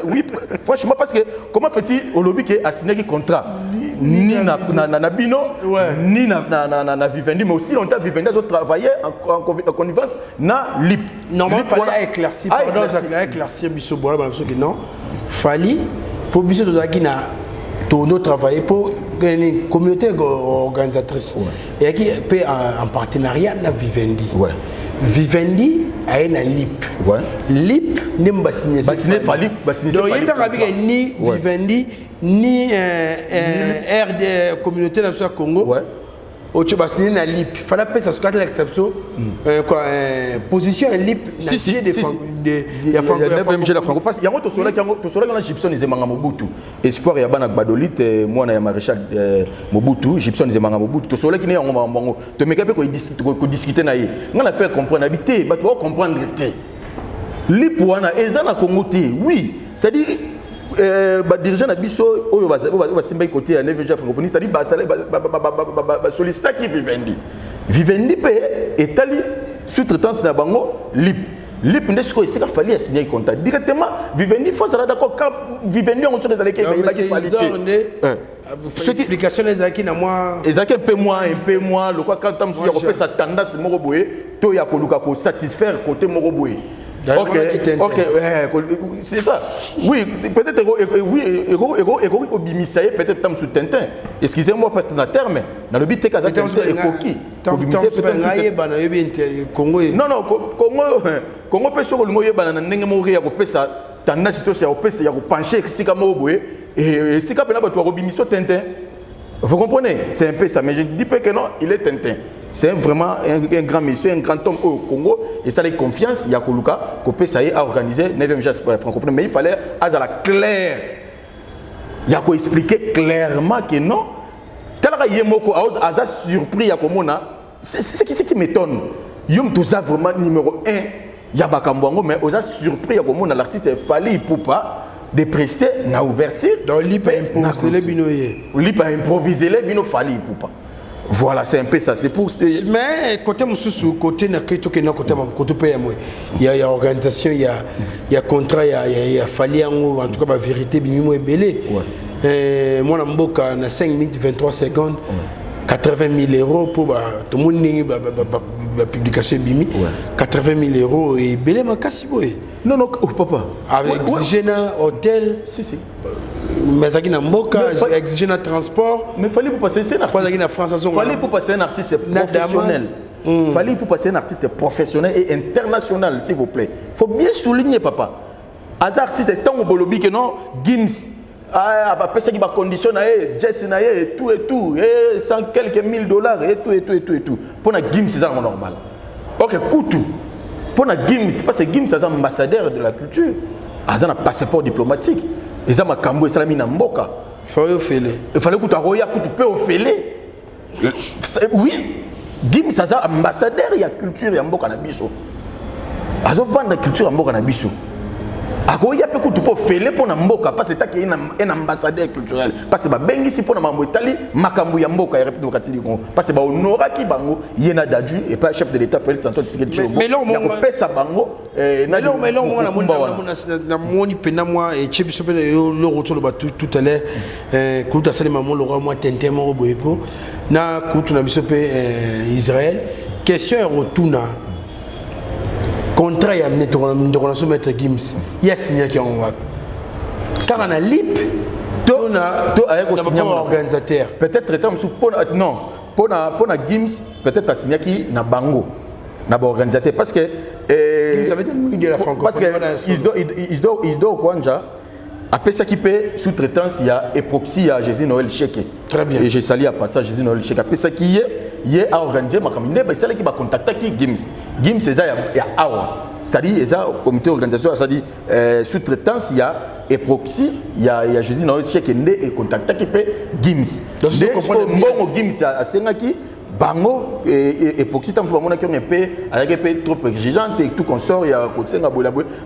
Oui, franchement, parce que comment fait-il au lobby qui a signé un contrat ni na Bino, ni na Vivendi, mais aussi longtemps Vivendi a travaillé en connivence na LIP. Normalement, il fallait éclaircir. Pardon, ça fallait éclaircir Bissot Bola, mais non. Fallait pour Bissot Dozakina tourner travailler pour une communauté organisatrice et qui peut en partenariat avec Vivendi. Vivendi a une LIP. LIP n'est pas signé. Fallait donc il n'y a ni Vivendi ni RD communauté nationale Congo. Tu vas signer la LIP. Il fallait que ça soit l'exception. Position LIP. Si. Il y a la franco parce il y a autre soleil qui a Gibson ils demandent Mobutu. Espoir ya bana Badolit moi na maréchal Mobutu, Gibson ils demandent Mobutu. To soleil qui n'est en te meka ko discuter na ye. On a fait comprendre habiter, ba tu comprendre té. LIP wana ezana Congo té. Oui, c'est-à-dire dirigeant na biso oyo ba simba côté ya neveja francophonie c'est-à-dire ba sollicita qui Vivendi pe etali sous-traitance na bango LIP n'est-ce que c'est qu'il fallait signer un contrat directement Vivendi faut ça d'accord quand Vivendi on se les allait ce qui explication les acquis na moi ezaki un peu moins le quoi quand tam si on peut sa tendance moko boye to ya koluka ko satisfaire côté moko boye. Ok, c'est ça. Oui, peut-être peut-être tam sous Tintin. Excusez-moi parce que na terme, dans le but que ça Tintin est coquille. Non, Congo peut sur le moyen banana ndenge mo ria ko pesa tendance to ya ko pesa ya ko pencher sika mo boye et sika pena ba to robimiso Tintin. Vous comprenez? C'est un peu ça mais je dis pas que non, il est Tintin. C'est vraiment un grand monsieur, un grand homme au Congo. Et ça, les confiance, il y a Koluka, Kopé Saïe a organisé 9e geste francophone. Mais il fallait être la claire. Il y a qu'à expliquer clairement que non. C'est là qu'il y a Moko a surpris à Komona. C'est ce qui m'étonne. Yom Touza vraiment numéro 1. Il y a Bakambouango, mais on a surpris à Komona. L'artiste, il fallait pour pas de prester na ouverture. Donc, l'IP a improvisé les binoyers. L'IP a improvisé les binoyers, fallait pour pas. Voilà, c'est un peu ça, c'est pour... Mais côté Moussou, côté PMO, il y a organisation, il y a contrat, il y a fallu en tout cas la vérité, Bimimo est belé. Moi, je suis 5 minutes 23 secondes, 80 000 € pour tout le monde la publication Bimi, 80 000 € et belé ma cassiboé. Non, papa. Avec exigène hôtel. Si. Mais ça qui n'a pas exigé un transport. Mais il fallait pour passer un artiste. Fallait pour passer un artiste professionnel. Fallait pour passer un artiste professionnel et international, s'il vous plaît. Il faut bien souligner, papa. Az artiste est tant au bolobi que non, Gims. Parce qu'il va conditionner jet et tout, et 100 quelques $1000 et tout. Pour la Gims, c'est ça normal. Ok, Koutou. Pour la Gims, parce que Gims, c'est un ambassadeur de la culture. C'est un passeport diplomatique. Et ça m'a cambo et ça l'a mis dans Mboka. Il fallait oféler. Il fallait que tu roya, que tu peux oféler. Oui. Gims, c'est un ambassadeur de la culture et Mboka na biso. Azo vendre la culture Mboka na biso. Akoya pe que tu peux oféler pour na Mboka parce que tu es un ambassadeur culturel. Parce que bengi si pour na mambo Italie, makambo ya Mboka ya République démocratique du Congo. Parce que ba honora ki bango yena dadu et pas chef de l'État Félix Antoine Tshisekedi Tshilombo. Mais là on pesa bango mais là on na moni pena moi et Tchebiso pe le retour tout à l'heure kuta sale maman le roi moi Tintin mo boyepo na kutu na biso pe Israël question retourna contrat ya de relation maître Gims il y a signé qui on va car on a LIP to avec signé organisateur peut-être étant non pour na Gims peut-être a signé qui na bango na ba organisateur parce que vous avez de la francophonie parce que Isdo Kwanja après ça qui paie sous-traitance il y a Epoxy à Jésus Noël Cheke. Très bien. Et j'ai sali à passage Jésus Noël Cheke. Après ça qui est à organiser ma campagne mais c'est là qui va contacter qui Gims c'est ça il y a Awa c'est-à-dire il y a comité d'organisation c'est-à-dire sous-traitance il y a Epoxy il y a Jésus Noël Cheke et contacter qui paie Gims donc je comprends bon Gims à Sengaki bango Epoxy tant que mon qui un peu avec trop exigeante et tout consort il y a côté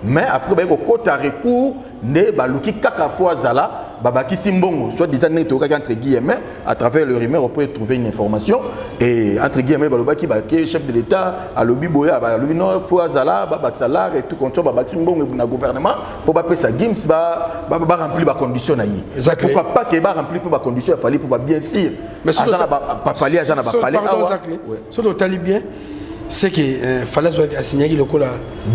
mais après ba ko kota recours ne baluki kaka fois zala babaki simbongo soit disant entre guillemets à travers le rumeur on peut trouver une information et entre guillemets balobaki ba chef de l'état à lobby boya ba lobby non fois zala babak salaire et tout consort babaki simbongo na gouvernement pour ba pesa Gims ba remplir ba condition na yi pourquoi pas que ba remplir pour ba condition il fallait pour bien sûr mais ça ba fallait azana ba fallait sur le talibien c'est que fallait signer le coup là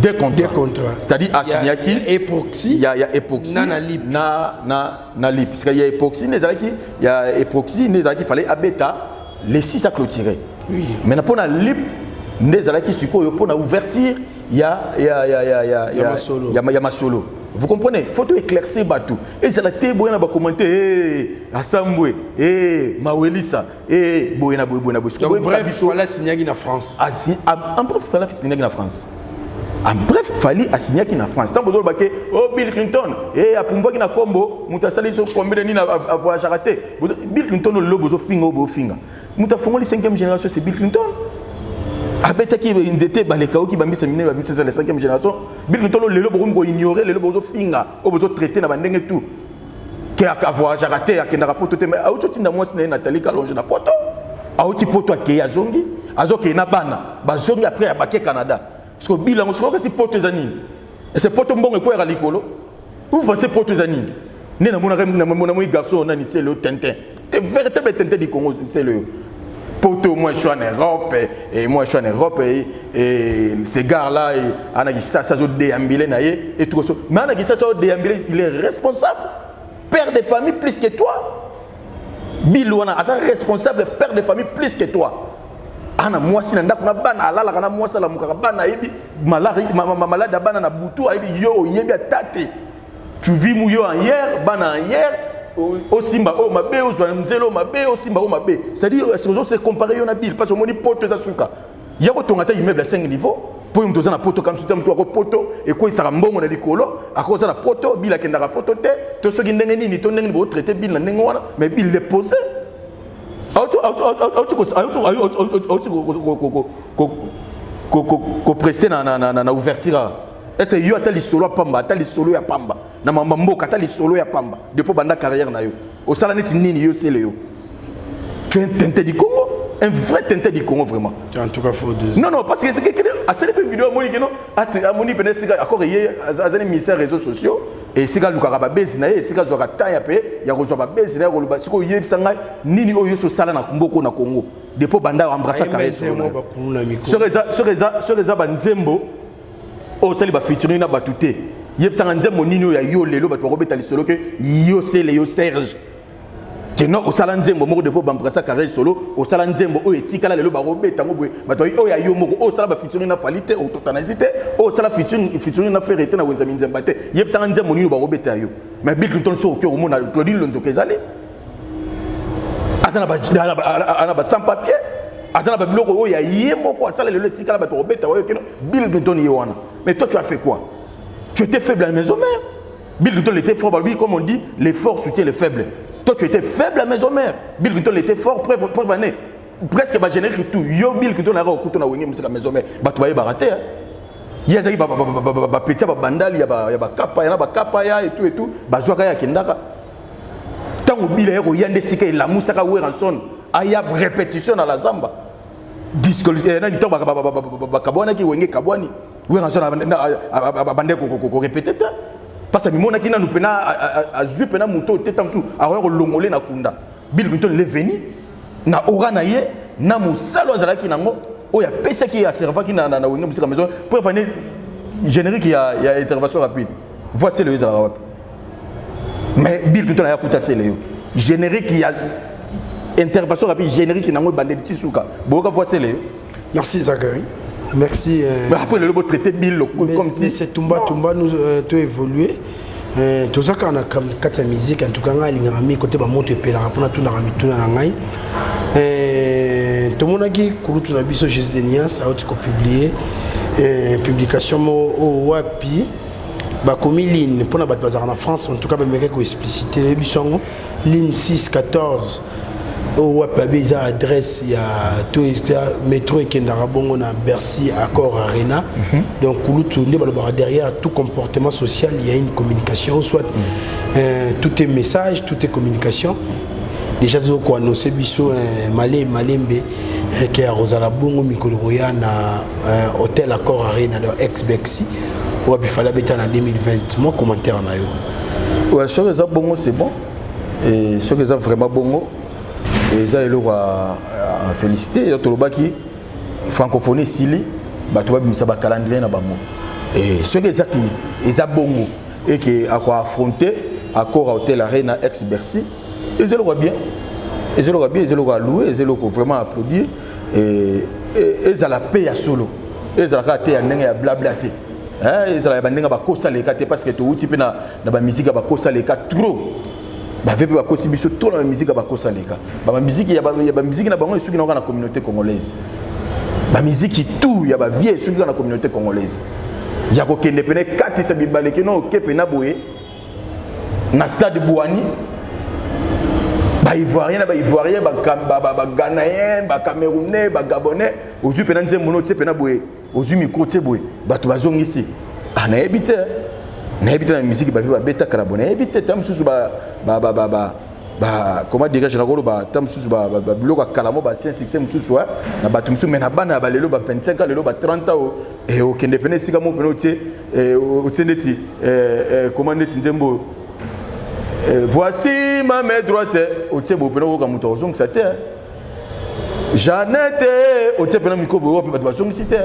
des contrats c'est-à-dire signer qui Epoxy il y a Epoxy na lip parce qu'il y a Epoxy il y a Epoxy il fallait abeta les 6 à clôturer oui mais pour na lip nezalaki sikoyo pour na ouverture il y a masolo vous comprenez faut tout éclaircir batou et ça la té boyana ba commenter asambwe mawelisa boyana bref fallait signer en France en bref fallait signer en France en bref fallait signer en France tant besoin baké Bill Clinton apumba ki na kombo muta sali so combien de ni na voyage raté Bill Clinton le bozo finga muta fongoli 5e génération c'est Bill Clinton abeta ki nzete balekao ki bambisa mine bambisa c'est la 5e génération Bill Clinton lelo boko ignorer lelo bozo finga o bozo traiter na bandenge tout ke aka voyage raté akenda rapport te mais auto tinda moi sina Nathalie Kalonge na poto auti poto ke azongi azoke na bana bazongi après abake Canada parce que bilan on si poto zanini et c'est poto mbongo ko era likolo vous pensez poto zanini né na mona garçon na ni c'est le Tintin c'est véritable Tintin du Congo c'est le poto moi je suis en Europe et ces gars là ana ça zo déambuler na et tout ça mais ana ça zo déambuler il est responsable père de famille plus que toi Bilouana asa responsable père de famille plus que toi ana mwasi na ndako na bana alala kana mwasi la mukaka bana yebi malade bana na butu yebi yo yebi atate tu vis mu yo en hier bana en hier au simba o mabe o zwa nzelo mabe o simba o mabe c'est-à-dire est-ce que se comparer yo na Bill parce que moni poto za suka ya ko tonga ta immeuble à 5 niveaux pour nous na poto comme soutien so ko poto et ko isara mbongo na likolo akoza na poto Bill akenda ka poto te to soki ndenge nini to ndenge bo traiter Bill na ndenge wana mais Bill le posé ko prester na ouverture est-ce que yo atali solo pamba atali solo ya pamba na mamba mboka atali solo ya pamba depuis banda carrière na yo au sala neti nini yo c'est le yo tu es un Tintin du Congo un vrai Tintin du Congo vraiment en tout cas faut deux non parce que c'est que à cette vidéo moni que non amoni penesi encore hier azali ministère réseaux sociaux et sika lukaka ba bezi na ye sika zwa ta ya pe ya kozwa ba bezi na ko siko yebisanga nini oyo so sala na mboko na Congo depuis banda embrasser carrière sur les banzembo o sali ba featuring na batute yebisanga nzembo nini ya yo lelo bato bakobeta lisolo ke yo sele yo Serge que non au sala nzembo moko depuis bambrasa carrière solo au sala nzembo o etikala lelo bakobeta ngo boye bato o ya yo moko o sala ba featuring na falite o totanazite o sala featuring na ferete na wenza minzemba te yebisanga nzembo nini bakobeta yo mais Bill Clinton so ke o mona Claudine Lonzo kezali azana ba sans papier azana ba biloko o ya yemo ko asala lelo etikala bato bakobeta yo ke Bill Clinton yewana mais toi tu as fait quoi? Tu étais faible à la maison mère. Bill Clinton était fort, comme on dit, les forts soutiennent les faibles. Toi tu étais faible à la maison mère. Bill Clinton était fort, preuve année. Presque ba générique tout. Yo Bill Clinton a recoupé na wengé musique à la maison mère. Ba tu ba raté. Il y a zaki ba petit ba bandal, il y a ba kapa, il y a ba kapa ya et tout. Ba zoaka ya kindaka. Tant au Bill héros yande sika la musaka weranson. Aya répétition dans la zamba. Disque na ni temps ba kabwana ki wengé kabwani. Oui, on a bandé ko répéter parce que mimona kina nous pena a zu pena muto tetamsu a ro longolé na kunda Bill Clinton le veni na ora na ye na musalo zala ki nango o ya pesa ki ya serva ki na wenge musika maison pour venir générique il y a intervention rapide voici le zala mais Bill Clinton a kuta c'est le générique il y a intervention rapide générique nango bandé tisuka boka voici le merci Zachary. Merci. Après le lobo traité Bill comme si c'est Tumba nous tout évolué. Tout ça quand on a comme quatre musique en tout cas on a mis côté ba moto pe la rapona tout na rami tout na ngai. Tout le monde a dit que tout na biso Jésus de Nias a été publié publication au wapi ba komi ligne pour na ba bazar en France en tout cas ba meka ko expliciter biso ligne 614 au wapi za adresse il y a tout métro et kendara bongo na Bercy Accor Arena. Donc tout derrière tout comportement social il y a une communication soit tout est message tout est communication. Déjà zo ko annoncer biso malembe qui est à Rosala bongo mikolo roya na hôtel Accor Arena dans ex-Bexi ou bi fala beta na 2020 mon commentaire na yo. Ouais, sur les bongo c'est bon et sur les vraiment bongo et ça il aura félicité et tout le baki francophonie sili ba to ba misa ba calendrier na bango et ceux qui ont bongo et qui a quoi affronter Accor hôtel Arena ex-Bercy ils le voient bien. Ils le voient bien, ils le voient louer, ils le voient vraiment applaudir. Et ils ont la paix à solo. Ils ont la raté à n'engue à blablater. Ils ont la n'engue à kosa les quatre parce que tout le type na ba musique à kosa les quatre trop. Ba veut pas kosi biso tout la musique à kosa les quatre. Ba musique il y a ba musique na bango ceux qui dans la communauté congolaise. Ba musique qui tout il y a ba vieux ceux qui dans la communauté congolaise. Il y a ko kende pene quatre ça bi balé que non kepe na boé. Na stade Bouani. Ivoirien, Ivoirien, Ghanéen, Camerounais, Gabonais, aux yeux pénans de mono, tu pénaboué, aux yeux micro, tu boué, Batouazong ici. Ah, n'a habité la musique, bêta carabonais, habité, tam sous comment dirais-je, la rôle, tam sous bloc à Calamo, 5-6 sous na batumsu menabana, lelo, 25 ans, lelo, 30 ans, et au Kendepene, Sigamo, Penotier, au Tendeti, comment dit Nzembo. Voici ma main droite au table au Kamuto Zong Sate. Jeannette au table Miko Batouazong Cité.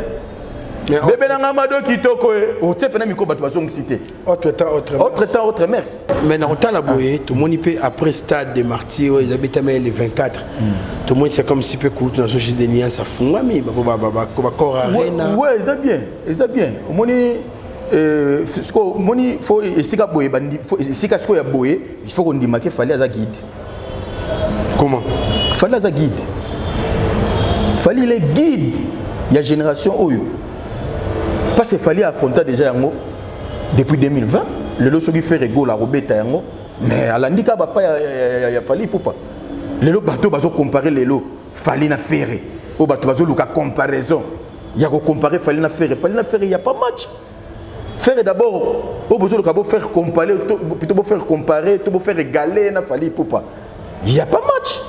Bébé Nangamado Kitoko au table Miko Batouazong Cité. Autre temps, autre mers. Maintenant, on la bouée, tout le monde peut après stade de Martyrs, ils habitent à les 24. Tout le monde c'est comme si peu court dans ce de Nia, ça fout, mais ouais, ils ont bien. Au moins, il faut qu'on dise qu'il fallait un guide. Comment? Il fallait un guide. Il fallait les guides. Il y a génération Oyo. Parce qu'il fallait affronter déjà depuis 2020. Le lot qui fait rigolo la robette mais à l'handicap il a fallu pour pas. Le lot bateau bazo comparer les lots. Fallait na faire. Au bateau bazo luka comparaison. Il y a comparer fallait na faire. Il y a pas match. Faire d'abord, au besoin de faire comparer, plutôt faire comparer, plutôt faire égaler, n'a fallu pour pas. Il n'y a pas match.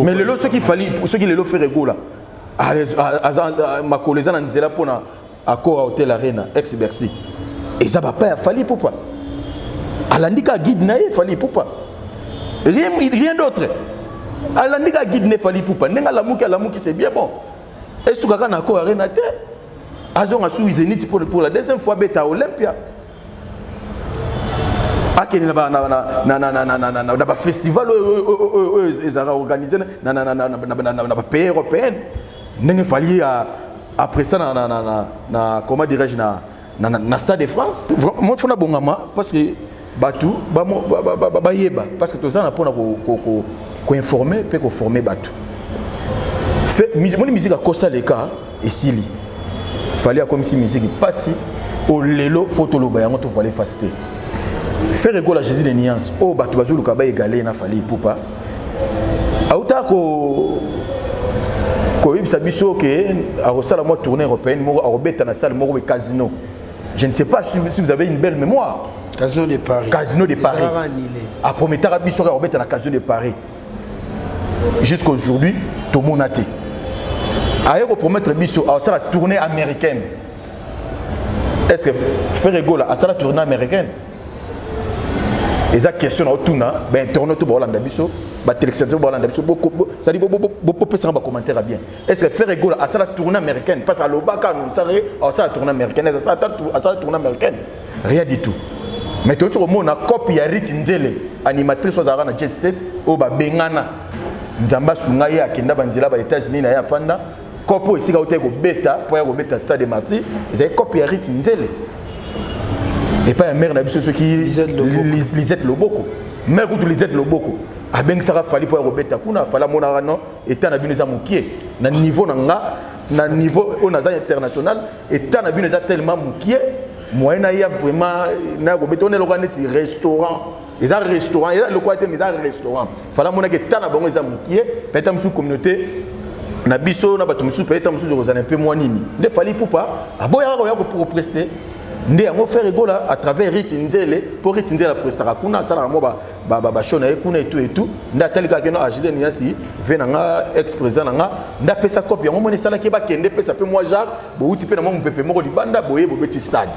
Mais le lot, ce qu'il fallait, ceux qui le lot fait rigolo là, ma collègue en Nzela pour Accor hôtel Arena, ex-Bercy. Et ça va pas, fallu pour pas. À l'andika guide naïe, fallu pour pas. Rien d'autre. À l'andika guide naïe, fallu pour pas. N'enga la mouki c'est bien bon. Et sous Accor Arena terre. Azon a sous Zénith pour la deuxième fois bêta Olympia. Akene na festival ils ont organisé na pays européen. N'enge fallu après ça na comment dirais-je na Stade de France. Moi fona bongama parce que batu ba yeba parce que tout ça na pona ko informer pe ko former batu. Fait musique à kosa les cas et sili. Fallait comme si musique passe au lelo photo lo bayango to fallait faster faire rigolo la Jésus de Niance au batu bazulu kaba égalé na fallait pour pas auta ko ibsa biso que a resala moi tournée européenne mo a robeta na salle mo casino je ne sais pas si vous avez une belle mémoire Casino de Paris a promettra biso a robeta na Casino de Paris jusqu'à aujourd'hui tout le monde a été ailleurs promettre biso à la tournée américaine. Est-ce que faire rigolo à la tournée américaine? Et ça question au tourna ben tourner tout Hollande biso ba téléspectateur Hollande biso beaucoup ça dit beaucoup personne va commenter bien. Est-ce que faire rigolo à la tournée américaine parce à l'obaka nous ça à la tournée américaine à la tournée américaine rien du tout. Mais tout le monde a copie à Rit Nzele animatrice aux arana jet set au ba bengana nzamba sunga ya kenda banzela ba États-Unis na ya fanda Kopo ici ka ko beta pour ko beta stade de Martyrs, ils copie Rit Nzele. Et pas un maire na biso ceux qui Lisette Loboko. Maire ou Lisette Loboko. A ben ça fallait pour ko beta kuna fala mona non état na bineza mukie na niveau na niveau on a international état na bineza tellement mukie moyen il y a vraiment na ko beta on est le restaurant. Les restaurants, le quoi était mes restaurants. Fala mona que état na bango za mukie peut-être musu communauté na biso na bato musu peut-être musu un peu moins nini. Ne fallait pas aboya ko pour prester. Ndé yango faire rigola à travers Rit Nzele pour Rit Nzele la prestera kuna sala mo ba shona kuna et tout nda talika keno agide ni yasi venanga ex président nga nda pesa copie yango moni sala ke ba kende pesa pe moi jar bo uti pe na mo mpepe moko libanda boye bo beti stade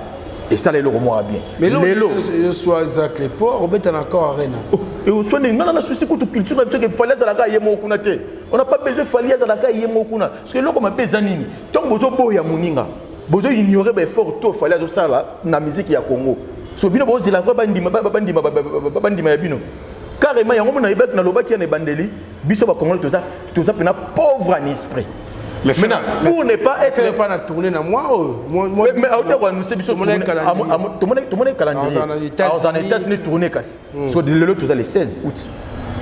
et ça les logo moi bien mais lelo soit Zach Lepo robeta encore arena et au soin non na souci kutu culture na que fallait za la ka yemo kuna te on n'a pas besoin fallait za la ka yemo kuna parce que loko ma besoin nini tant bozo boya muninga bozo ignorer ba fort to fallait ça là na musique ya Congo so bino bozo la ko bandima ya bino carrément yango mona ibek na lobaki na bandeli biso ba Congolais toza pena pauvre en esprit. Mais maintenant, pour ne pas être pas na tourner na moi mais à hauteur nous c'est biso tout le monde calendrier en États-Unis tourner casse so de le tous les 16 août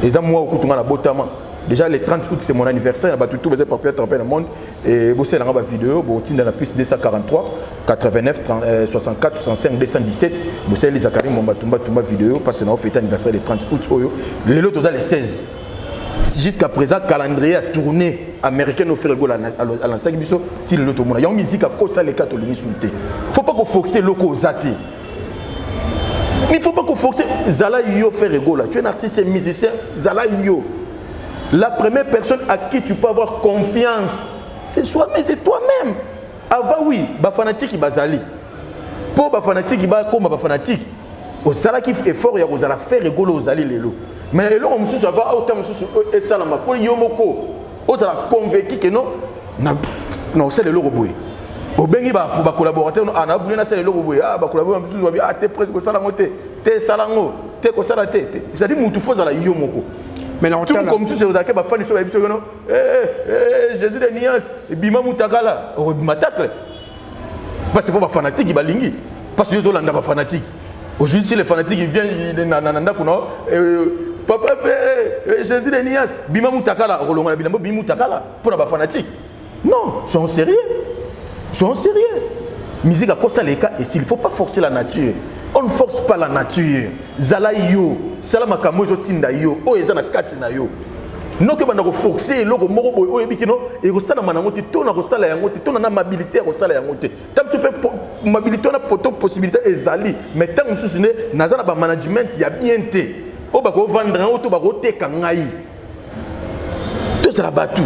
les mois au kutunga na botama déjà le 30 août c'est mon anniversaire ba tout besoin pour peut-être le monde et bosser la vidéo bo tinda la piste 243 89 64 65 217 bosser les Zakari mon batumba vidéo parce que on fait anniversaire le 30 août oyo le lot tous les 16 jusqu'à présent calendrier a tourné américain offert goal à l'ancien biso ti le lot mona ya musique a kosa les catholiques insulté faut pas qu'on focuser loko zati il faut pas qu'on focuser zala yo faire goal tu es un artiste musicien zala yo. La première personne à qui tu peux avoir confiance, c'est soi-même, c'est toi-même. Avant oui, ba fanatique bazali. Pour ba fanatique ba comme ba fanatique. Au sala qui fait effort ya ozala faire rigolo ozali lelo. Mais lelo on mususu va autant mususu et sala ma faut yomoko. Ozala convaincu que non non c'est lelo boy. Obengi ba collaborateur ana buna c'est lelo boy. Ah ba collaborateur mususu va ah t'es presque sala ngote, t'es salango, t'es ko sala t'es. C'est-à-dire mutu faut zala yomoko. Mais tout comme si c'est aux acquis, fan sur Jésus de Nias, et Bima Moutakala, ou Bimatakle. Parce que c'est fanatique qui balingi. Parce que les Hollandais sont fanatiques. Aujourd'hui, si les fanatiques viennent, Papa, Jésus de Nias, Bima Moutakala, Rolonga Bilamo, Bima Moutakala, pour les fanatiques. Non, ils sont sérieux. Ils sont sérieux. Musique à quoi ça les cas, et s'il ne faut pas forcer la nature. On ne force pas la nature. Zala yo, salama kamojo tinda yo, o ezana katina yo. Non que bana ko foxer loko moko boy o ebikino e ko sala manangote to na ko sala yangote to na mobilité ko sala yangote. Tam super mobilité na poto possibilité ezali, mais tant mususu ne nazana ba management ya bien té. O ba ko vendre o to ba ko teka ngai. To sala batu.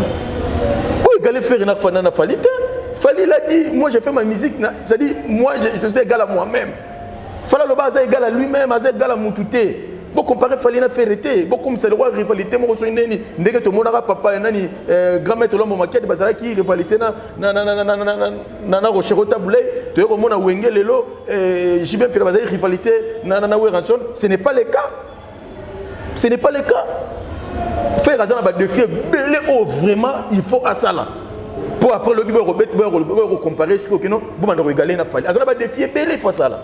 O égalé faire na fana na falite. Fali l'a dit, moi j'ai fait ma musique, ça dit moi je suis égal à moi-même. Fala le bas égal à lui-même, égal à Moutouté. Beaucoup comparer Fali na ferreté, beaucoup c'est le roi rivalité mo so ndeni ndenge to monaka papa nani grand maître l'homme maquette bazala qui rivalité na rochero tabulé to ko mona wenge lelo jibin pe bazala rivalité na weranson, ce n'est pas le cas. Ce n'est pas le cas. Faire razana ba défi belé oh vraiment il faut à ça là. Pour après le bureau comparer ce que non bon on regarder na Fali. Azana ba défi belé faut ça là.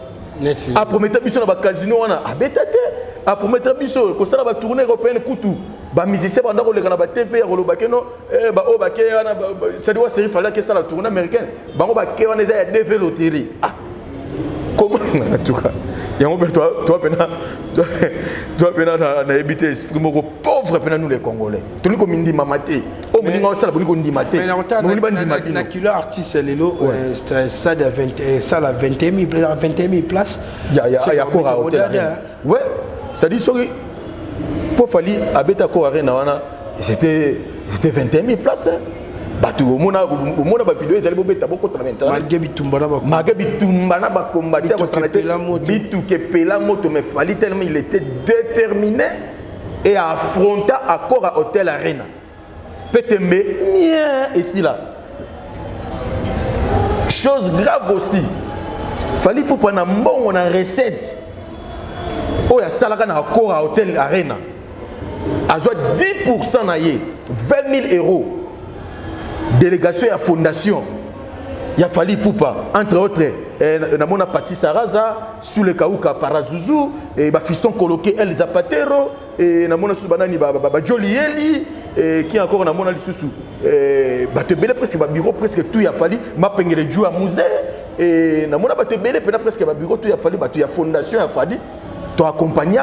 A promettre biso na ba casino wana abetate a promettre biso ko sala ba tournée européenne kutu ba musicien ba ndako leka na ba TV ya koloba keno ba o ba ke wana ça doit série fallait que ça la tournée américaine ba ngo ba ke wana za ya DV loterie ah comment en tout cas yango toi pena na habiter esprit moko pauvre pena nous les Congolais toni ko mindi mamate o muninga sala boni ko ndimate moni ba ndimate na kilo artiste lelo stade à 20 salle à 21 000 places ya kora hôtel ouais ça dit sorry pour Fali abeta ko arena wana c'était 21 000 places batu omona ba vidéo ezali bobeta boko na maintenant malgré bitumba na ba combattre ko sanate bitu ke pela moto mais Fali tellement il était déterminé et affronter accord à hôtel arena Petembe bien ici là chose grave aussi Fali pour prendre bon on a recette oh ya salaka na accord à hôtel arena a 10% na ye 20 000 euros délégation à fondation. Il a fallu Poupa, entre autres, Namona Pati Saraza, sous le Kauka Parazouzou, et Fiston Coloqué El Zapatero, et Namona Soubanani Jolieli, et qui encore Namona Lissousou. Batebele presque bureau, presque tout, il a fallu, Mapengele Djou à musée, et Namona Batebele, presque bureau, tout, il a fallu, il y a fondation, il a fallu, tu accompagnes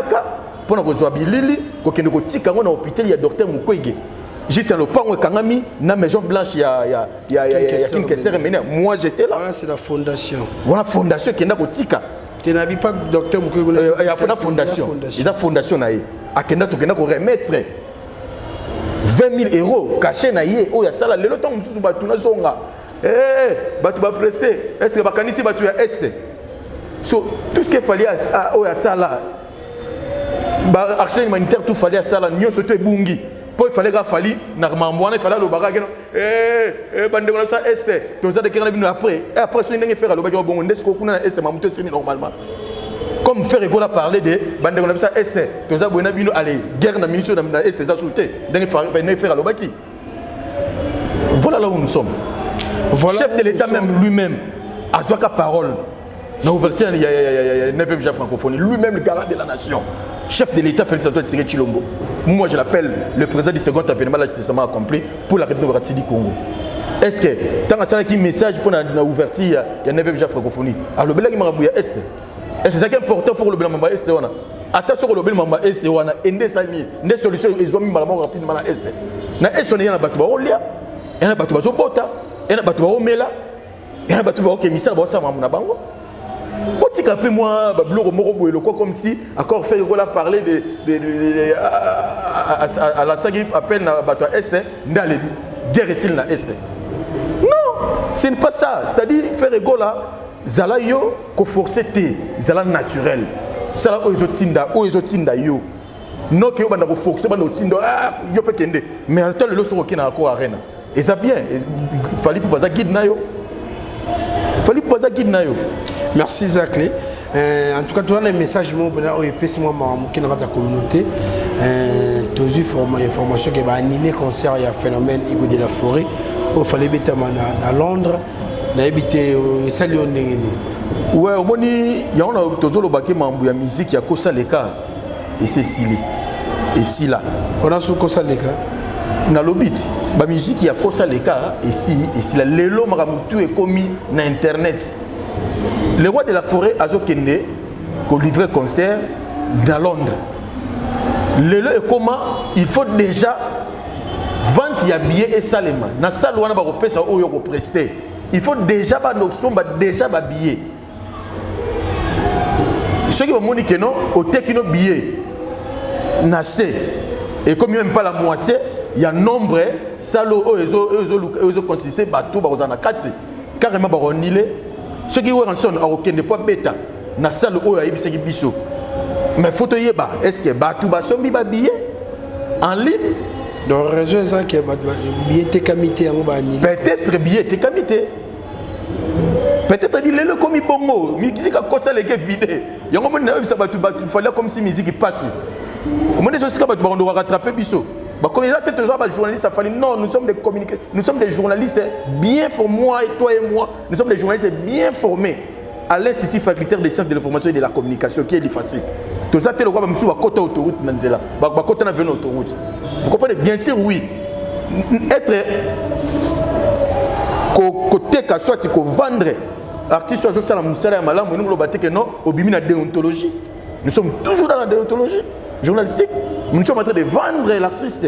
pour nous rejoindre Lili, quand nous avons un hôpital, il y a docteur Mukwege. Juste le pan où Kangami, na maison blanche, il y a King Kester. Moi j'étais là. Voilà, c'est la fondation. Voilà la fondation qui est là au Tika. Tu n'habites pas docteur Mukwege. Il y a la fondation. Il y a la fondation. À Kenda, tu peux remettre 20 000 euros cachés na yé. Oh, il y a ça là. Le temps où nous sommes battus na zonga. Batu ba prester. Est-ce que bakanisi batu ya est? So tout ce qu'il fallait à oh il y a ça là. Ba action humanitaire tout fallait à ça là. Nyo soto ebungi. Il fallait qu'il fallait il fallait le bagage bande ça est tous des qui après ce n'est faire le bagage bon est-ce qu'on a est mamuto c'est normalement comme faire école à parler de bande ça est tous ça bon bino aller guerre na ministre na est ça sauter donc faire le bagage voilà là où nous sommes. Voilà chef de l'État même lui-même a joué sa parole dans l'ouverture il y a 9e francophonie lui-même le garant de la nation. Chef de l'État Félix Antoine Tshisekedi Tshilombo. Moi je l'appelle le président du second avènement là accompli pour la République démocratique du Congo. Est-ce que tant que ça qui message pour la ouverture il y a 9e francophonie. Alors le bel qui m'a rabouya est. Est-ce que c'est important pour le bel mamba est on a. Attention le bel mamba est on a endé sami, des solutions ils ont mis malamment rapidement la est. Na est on y a batu ba olia, y a batu ba zobota, y a batu ba omela, y a batu ba okemisa ba sa mamuna bango. Peu moi, comme si encore fait parler à la saga à peine à Bato Est dans les guerres na Est. Non, ce n'est pas ça. C'est-à-dire faire rigola, zala yo ko forcer té, zala naturel. Ça là ozotinda yo. Non que yo banda ko forcer banda otinda yo petende. Mais à temps le so okina ko arena. Et ça bien, il fallait pas ça guide na yo. Fallait pas ça guide na yo. Merci Zaclé. En tout cas, tu as un message qui est dans la communauté. Tu as eu information qui va animer le concert il y a un phénomène Igo de la forêt. Il fallait être à Londres. Il a habité au Salon. Ouais, au moins, il y a un musique qui a causé les cas. Et c'est Sili. Et si là. On a sous causé les cas. Dans le beat, la musique qui a causé les cas. Et si là, les lots maramutu est commis dans Internet. Le roi de la forêt a Kende qu'on livre concert dans Londres. Le lot est comment il faut déjà vendre des billets et salema. Dans salle où on a repéré ça où on prester. Il faut déjà déjà billets. Ceux qui vont monter que non au techno billet nassé et comme même pas la moitié, il y a nombre salo ils ont consisté bateau bazana kati carrément baronilé. Ceux qui ont rançon à aucun point bêta, na salle où il y a biso. Mais faut te yeba, est-ce que batou basombi ba billet en ligne? Donc raison ça que billet te comité en bani. Peut-être billet te comité. Peut-être dit le comme bongo, musique a causé les gars vidés. Il y a un moment où ça batou fallait comme si musique passe. Au moment où ça batou on doit rattraper biso. Comme ils ont peut-être des journalistes, ça fallait non, nous sommes des communicateurs, nous sommes des journalistes bien formés, moi et toi et moi, nous sommes des journalistes bien formés à l'Institut facultaire des sciences de l'information et de la communication qui est l'IFACI. Tout ça, c'est le roi Mamsou à côté autoroute, Nanzela, à côté de l'autoroute. Vous comprenez? Bien sûr, oui. Être côté qu'à soit il faut vendre artiste soit ça la moussala malam, nous le battez que non, au bimi la déontologie. Nous sommes toujours dans la déontologie journalistique. Nous sommes en train de vendre l'artiste.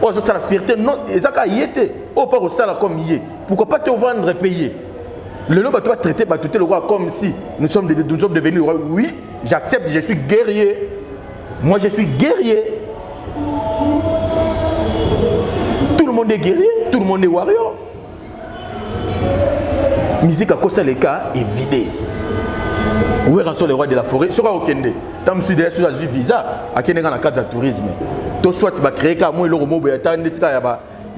Oh, ça la fierté, non, et ça y était. Oh, pas au salaire comme y est. Pourquoi pas te vendre et payer? Le lot va traiter le roi comme si nous sommes devenus le roi. Oui, j'accepte, je suis guerrier. Moi, je suis guerrier. Tout le monde est guerrier, tout le monde est warrior. Musique à cause les cas est vidée. Où est le roi de la forêt? Sera au Kende. Tant que tu as un visa, à Kende dans le cadre du tourisme. Toi, soit tu vas créer comme moi, il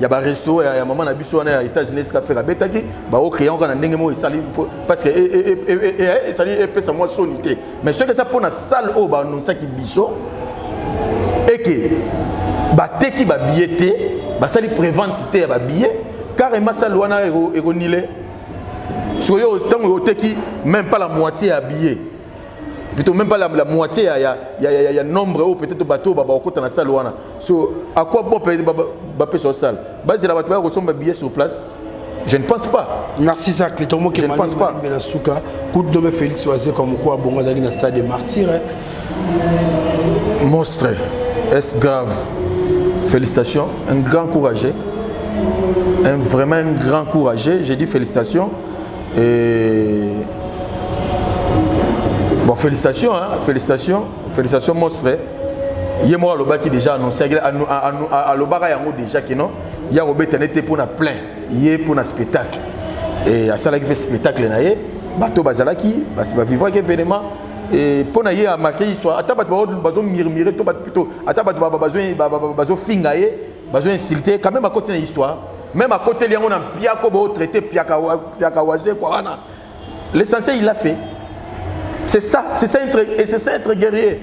y a un resto, il y a un moment où aux États-Unis, qui a fait la bête, qui va créer un parce que ça peut ça moi sonité. Mais ce que ça pour la salle où on ça qui biso et que bah qui va billetté, bah ça lui prévente à billet. Car carrément ça loana eronile. Soyo tant oteki même pas la moitié habillé. Plutôt même pas la moitié il y a nombre ou peut-être bateau baba okota na salle loana. So à quoi bon payer sur salle? Base la bateau ressemble billet sur place. Je ne pense pas. Merci Zach. Je ne pense pas. Coup de dome Félix Oisé comme quoi bon dans le stade des martyrs. Monstre. Est-ce grave? Félicitations, un grand courageux. Vraiment un grand courageux. J'ai dit félicitations. Et bon, félicitations, hein? Félicitations, monstre. Il y a moi qui déjà annoncé à l'Obara déjà que non. Il y a Robert Tanete pour un plein. Il y a pour un spectacle. Et à ça, il y a un spectacle. Bateau Bazalaki, va vivre avec événement. Et pour na a marqué histoire. Attends, bazo murmurer tout plutôt. Attends, bazo fingaye, bazo insulter. Quand même à côté de l'histoire. Même à côté de on a piako traité piakawaze quoi. L'essentiel il l'a fait. C'est ça être guerrier.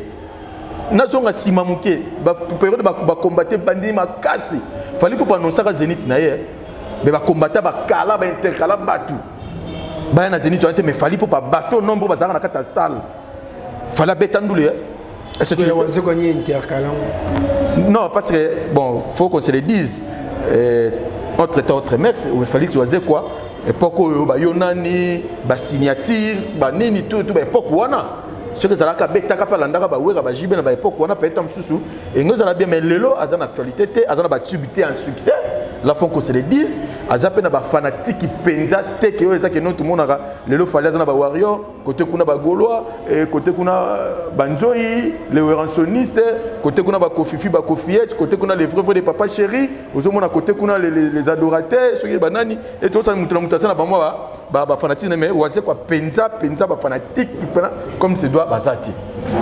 Nazonga simamuke, période ba combattre bandi ma casse. Fallait pour annoncer à Zénith naie. Mais ba combattre ba kala ba intercala batu. Ba na Zénith mais fallait pour pas bateau nombre bazara na kata salle. Fallait bétandoulé. Est-ce que tu sais quoi ni intercala? Non, parce que bon, faut qu'on se le dise. Entre temps autre mec, il fallait que tu quoi? Époque ba yonani, ba signature, ba nini tout ba époque wana. Ce que ça a été capable d'andara ba wera ba jibe na ba époque wana peut-être mususu et nous allons bien mais lelo azana actualité azana ba tubité en succès la font qu'on se le dise azape na ba fanatique qui penza te que eza que non tout le monde a lelo fallait azana ba warrior côté kuna ba gaulois et côté kuna banzoi les rançonnistes côté kuna ba kofifi ba kofiette côté kuna les vrais des papa chéri aux hommes à côté kuna les adorateurs ceux qui banani et tout ça mutasa na ba moi ba fanatique mais oise quoi penza ba fanatique comme c'est doit bazati.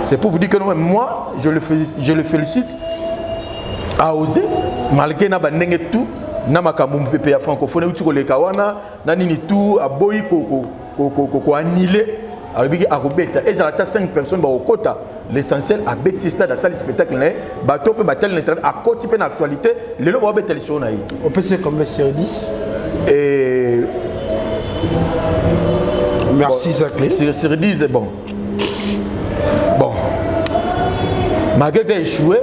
C'est pour vous dire que non, moi je le félicite à oser malgré na bandenge tout na makambu pepe ya francophone uti ko leka wana na nini tout a boyi ko annihiler avec akobeta et ça 5 personnes ba okota l'essentiel a Betista dans salle spectacle né bato pe batel l'internet à côté pe na actualité le lo ba betel sur na yi on peut c'est comme sur 10 et merci Zachary sur 10 bon malgré qu'il a échoué,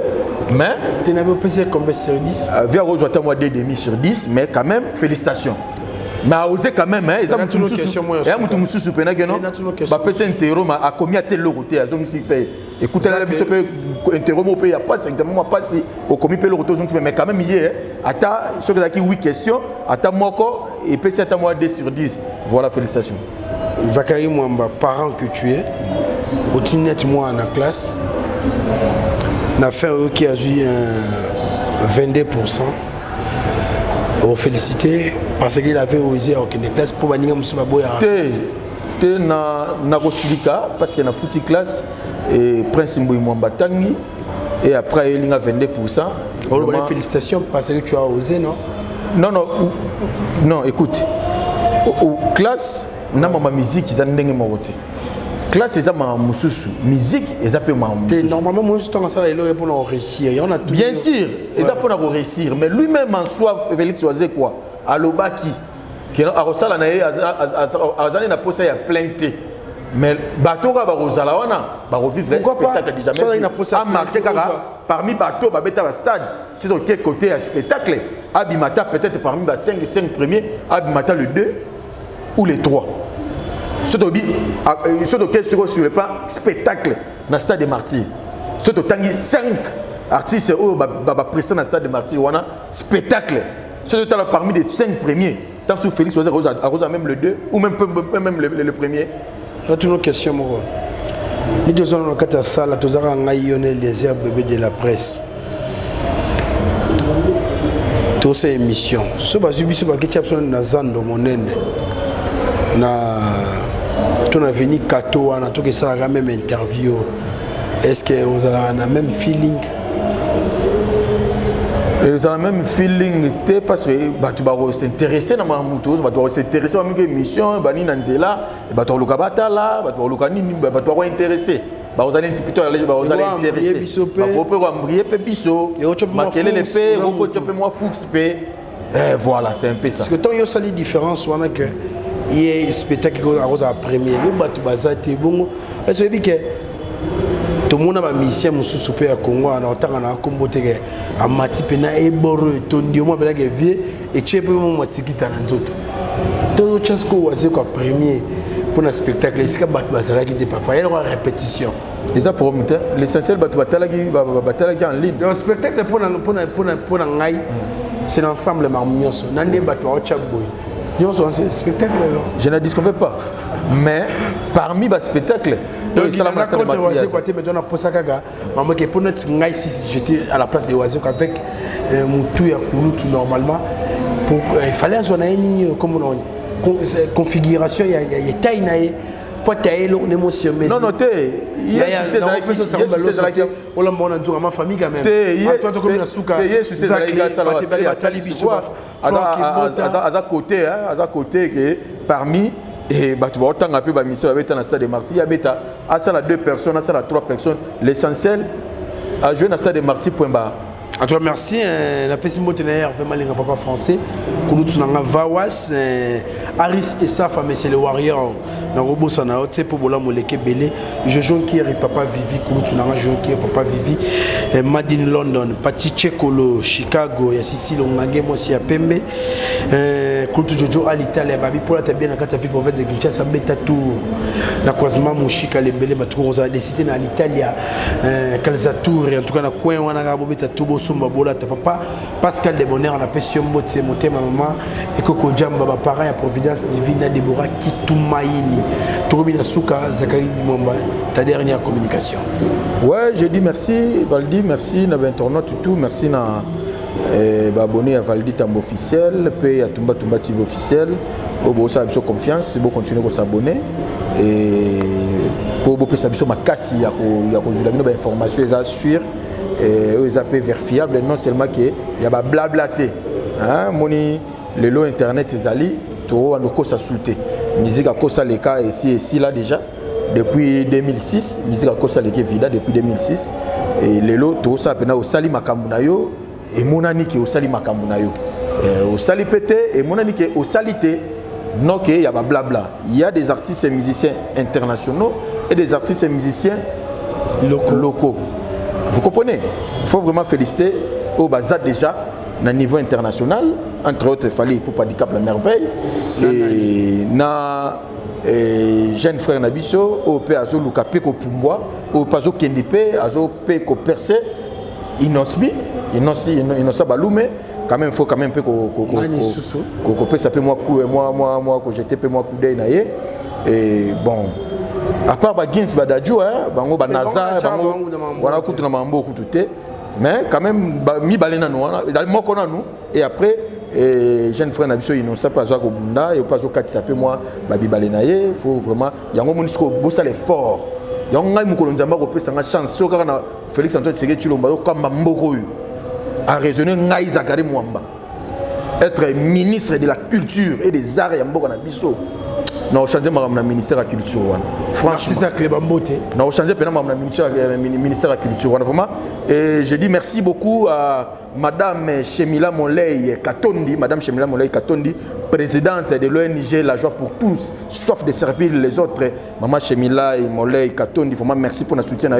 mais tu n'avais pas essayé combien sur 10? Via Rose, moi 2,5 sur 10, mais quand même, félicitations. Mais à oser quand même, il y a un peu de soucis, il y a un peu de interro, mais à combien de l'euro tu as fait? Écoutez, la bise peut interro, il n'y a pas, c'est exactement pas si au commis peut l'euro, mais quand même, il y a, attends, ce que tu as 8 questions, attends moi encore, et puis c'est à moi 2 sur 10. Voilà, félicitations. Zachary Mwamba, parent que tu es, au net moi en classe. On a fait qui a eu 22%. On félicite parce qu'il avait osé en classe pour venir à Boya. Tu na Rosulika parce qu'il a foutu classe et Prince Mbouy Mwambatangi et après il a 22%. Félicitations parce que tu as osé, non? Non, écoute. Au classe, na ma musique ils ont ndenge moroté. Classe c'est ma musique et appelle ma musique. Normalement moi je t'en ça là pour réussir. Il y en a tout. Bien sûr, ils appellent pour réussir mais lui-même en soi Félix Oisé quoi à l'obaki qui a rosala na azani na posa ya plainte mais bateau ba rosala wana ba revivre spectacle déjà même a marqué parmi bateau ba beta stade c'est de quel côté un spectacle Abimata peut-être parmi ba 5 premiers Abimata le 2 ou les 3. Ce qui est sur le plan spectacle dans le stade des martyrs. Ce qui est 5 artistes qui sont présents dans le stade des martyrs. Spectacle. Ce qui est parmi les 5 premiers. Tant que Félix Oisé même le 2 ou même le premier. J'ai une question. Nous sommes dans la salle, nous avons les herbes bébés de la presse. Toutes ces émissions. Ce que je veux dire, c'est que nous on a venu Kato, on a tout ça la même interview. Est-ce que vous avez le même feeling? Vous avez le même feeling parce que tu vas s'intéresser dans ma moto, tu vas s'intéresser à mes émissions, tu vas nanzela, tu vas le kabata là, tu vas intéresser. Vous allez plutôt vous allez intéresser. Vous pouvez embrayer biso. Makele le fait, vous pouvez moi Fuchs pe. Voilà, c'est un peu ça. Parce que tant qu'il y a une différence, on a que il y a un spectacle qui est à premier. Il y a un bazar qui est bon. Est-ce que tout le monde a mis mission sur super à Congo, on a entendu un combo de à Matipena et Boré, Tondi, on a vu vieux et Tchèpe, on a dit qu'il y a un autre. Tout le monde a dit qu'il premier pour un spectacle. Il y a un bazar qui est papa. Il y a une répétition. Les promoteurs, l'essentiel est en ligne. Le spectacle pour c'est l'ensemble marmions. Nandé batwa Chaboy. C'est spectacle là. Je ne disconfais pas. Mais parmi les spectacles, j'étais à la place de Oiseau avec mon tout normalement. Il fallait une configuration, il y a taille. Pas tailler l'émotion, mais non, il y a ma famille quand même. À côté que parmi et bah tu vois autant un peu bah mission avec un stade de Marseille à ça la 2 personnes à ça la 3 personnes l'essentiel à jouer dans stade de Marseille point barre. En tout cas, merci. La personne qui est vraiment les papa français. Nous sommes Vawas, Aris et Safa, mais c'est le warrior. Dans Robo Sanao, c'est pour la moleke belé. Je joue qui est papa Vivi, Kouloutunanga joue qui est papa Vivi. Madine London, Patichekolo, Chicago, il y a Sicile, Ongangé, moi aussi à Pembe. Kouloutou Jojo à l'Italie, Babi pour la tabine à Katafi pour faire des Kinshasa Beta Tour. Na Kwazma Mouchika Lembele, Matou Rosa décidé dans l'Italie, Calzatour, et en tout cas, na coin on a Beta Tour. Papa Pascal de Bonheur, on a Pession Motse, Moté, ma maman, et Coco Jamba, pareil à Providence, Divina Deborah, Kitumaini, Torobina Souka, Zakari Dimomba, ta dernière communication. Ouais, je dis merci, Valdi, merci, na internaute tout, merci na abonné à Valdi Tambo officiel, puis à Tumba TV officiel, au beau ça a confiance, beau continuer à s'abonner et pour beau ça a ma casse, il y a des informations à suivre. Ils appellent vérifiable non seulement qu'il y a blablaté hein moni le lot internet c'est ali to anoko ça souté musique a kosa les cas ici là déjà depuis 2006 musique a kosa les vida depuis 2006 et le lot to ça pena au sali makambu na yo et monani qui au sali makambu na yo au sali pété et monani qui au salité non qu'il y a blabla il y a des artistes et musiciens internationaux et des artistes et musiciens locaux. Vous comprenez? Il faut vraiment féliciter au Bazar déjà, à niveau international, entre autres, il fallait pour Handicap la merveille, et na jeune frère Nabiso, au P. Azo Luka Peko Pumboa, au Pazo Kendipe, Azo Peko Percé, Inosbi, Inosa Balume, quand même, il faut quand même qu'on peut s'appeler moi, que j'étais peu moi coup d'œil naïe, et bon. À part Bagins Badadjo, Bango Banaza, Bango, voilà, tout le monde beaucoup tout est, mais quand même, mi balena nous, et après, jeune frère Nabiso, il n'ont pas à Bunda, et pas au 4 s'appelle moi, Babi Balenaye, il faut vraiment, il y a un moment où bosse l'effort. Il y a un moment où l'on a une chance, Félix Antoine Ségué Chilomba, comme Mboko, a raisonné Ngaï Zakari Mwamba, être ministre de la culture et des arts, Yambo Nabiso. Nous changé le ministère de la culture. Franchement, c'est ça que les bambotés. Nous changé le ministère de la culture. Vraiment. Et je dis merci beaucoup à Madame Chemila Molei Katondi, Madame Chemila Molei Katondi, présidente de l'ONG La Joie pour tous, sauf de servir les autres. Maman Chemila Molei Katondi, vraiment merci pour notre soutien.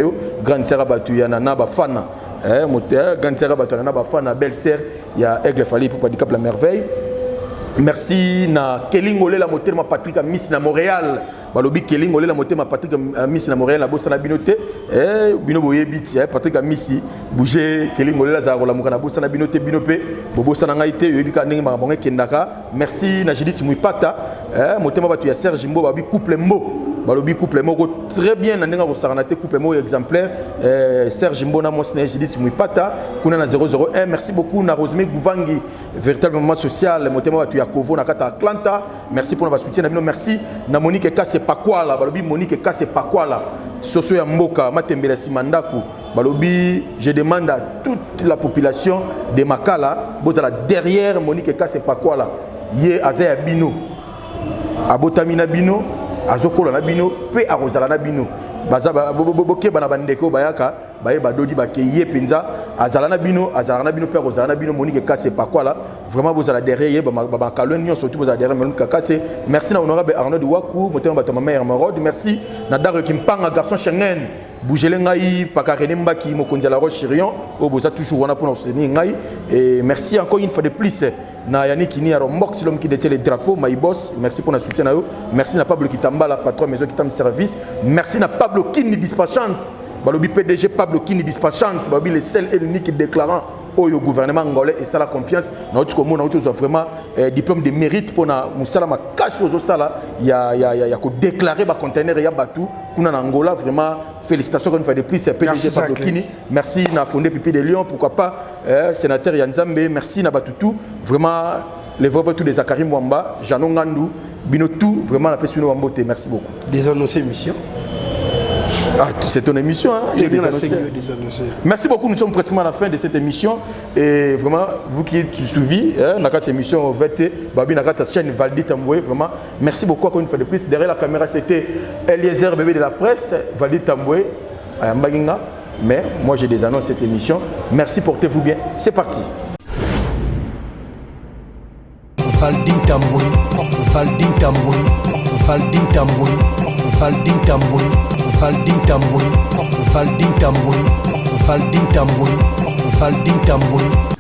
Grande sœur Batuyana Bafana, grande sœur Batuyana Bafana, belle sœur, il y a Aigle Fali pour Handicap la merveille. Merci na Kelingolé la moteur ma Patrick Miss na Montréal. Balobi Kelingolé la moteur ma Patrick Miss na Montréal la bossa na binoté. Bino boye biti Patrick Missi bouger Kelingolé la za la mukana bossa na binoté binope bobossa na ngaité yebika ndenge ma bonge kendaka. Merci na Judith Mouipata moteur ma batu ya Serge Mbo babi couple Mbo. Balobi couple Mbo très bien na ndenge ko saranaté couple Mbo exemplaire Serge Mbo na mosne Judith Mouipata kuna na 001. Merci beaucoup na Rosemary Gouvangi véritablement social moteur ma batu ya Kovo na kata Atlanta. Merci pour notre soutien. Merci na Monique Kasse Pakwala. Balobi Monique Kasse Pakwala. Soso ya Mboka Matembele Simandaku. Balobi, je demande à toute la population de Makala, bozala derrière Monique Kasse Pakwala. Ye Azaya Bino. Abotamina Bino, Azokola na Bino, pe Arozala na Bino. baza boke bana bandeko bayaka baye badodi bakeye penza azalana bino père azalana bino Monique Kassé pas quoi là vraiment vous allez derrière ba kalon surtout vous allez derrière Monique Kassé merci na honorable Arnaud de Waku motema bato mère Marod merci na Daro Kimpanga garçon Schengen bougele ngai pakarene mbaki mokonzi la Roche Chirion o boza toujours wana pour soutenir ngai et merci encore une fois de plus na Yannick Ni Rombox l'homme qui détient les drapeaux my boss merci pour notre soutien na yo merci na Pablo Kitambala patron maison qui tam service merci na Pablo Kini dispatchante balobi PDG Pablo Kini dispatchante balobi le seul et l'unique déclarant au gouvernement angolais et ça la confiance notre commun notre vraiment diplôme de mérite pour na musala makasi aux sala il y a ko déclarer ba conteneur ya batou pour na Angola vraiment félicitations qu'on fait de plus PDG Pablo Kini merci na fondé Pipi de Lyon pourquoi pas sénateur Yanzambe merci na batutu vraiment les vrais tout des Zakari Mwamba Janon Ngandou bino tout vraiment la personne Wambote merci beaucoup des annoncés mission. Ah, c'est ton émission, hein? Merci beaucoup, nous sommes presque à la fin de cette émission. Et vraiment, vous qui êtes suivis, dans cette émission VT, Babi Nakata chaîne Valdi Tamboué, vraiment, merci beaucoup encore une fois de plus. Derrière la caméra, c'était Eliezer, bébé de la presse, Valdi Tamboué, à Mbaginga. Mais moi, j'ai des annonces cette émission. Merci, portez-vous bien. C'est parti. Valdi Tamboué, Valdi Tamboué, Valdi Tamboué, Valdi Tamboué. Faldin Tamboué, Faldin Tamboué, Faldin Tamboué, Faldin Tamboué.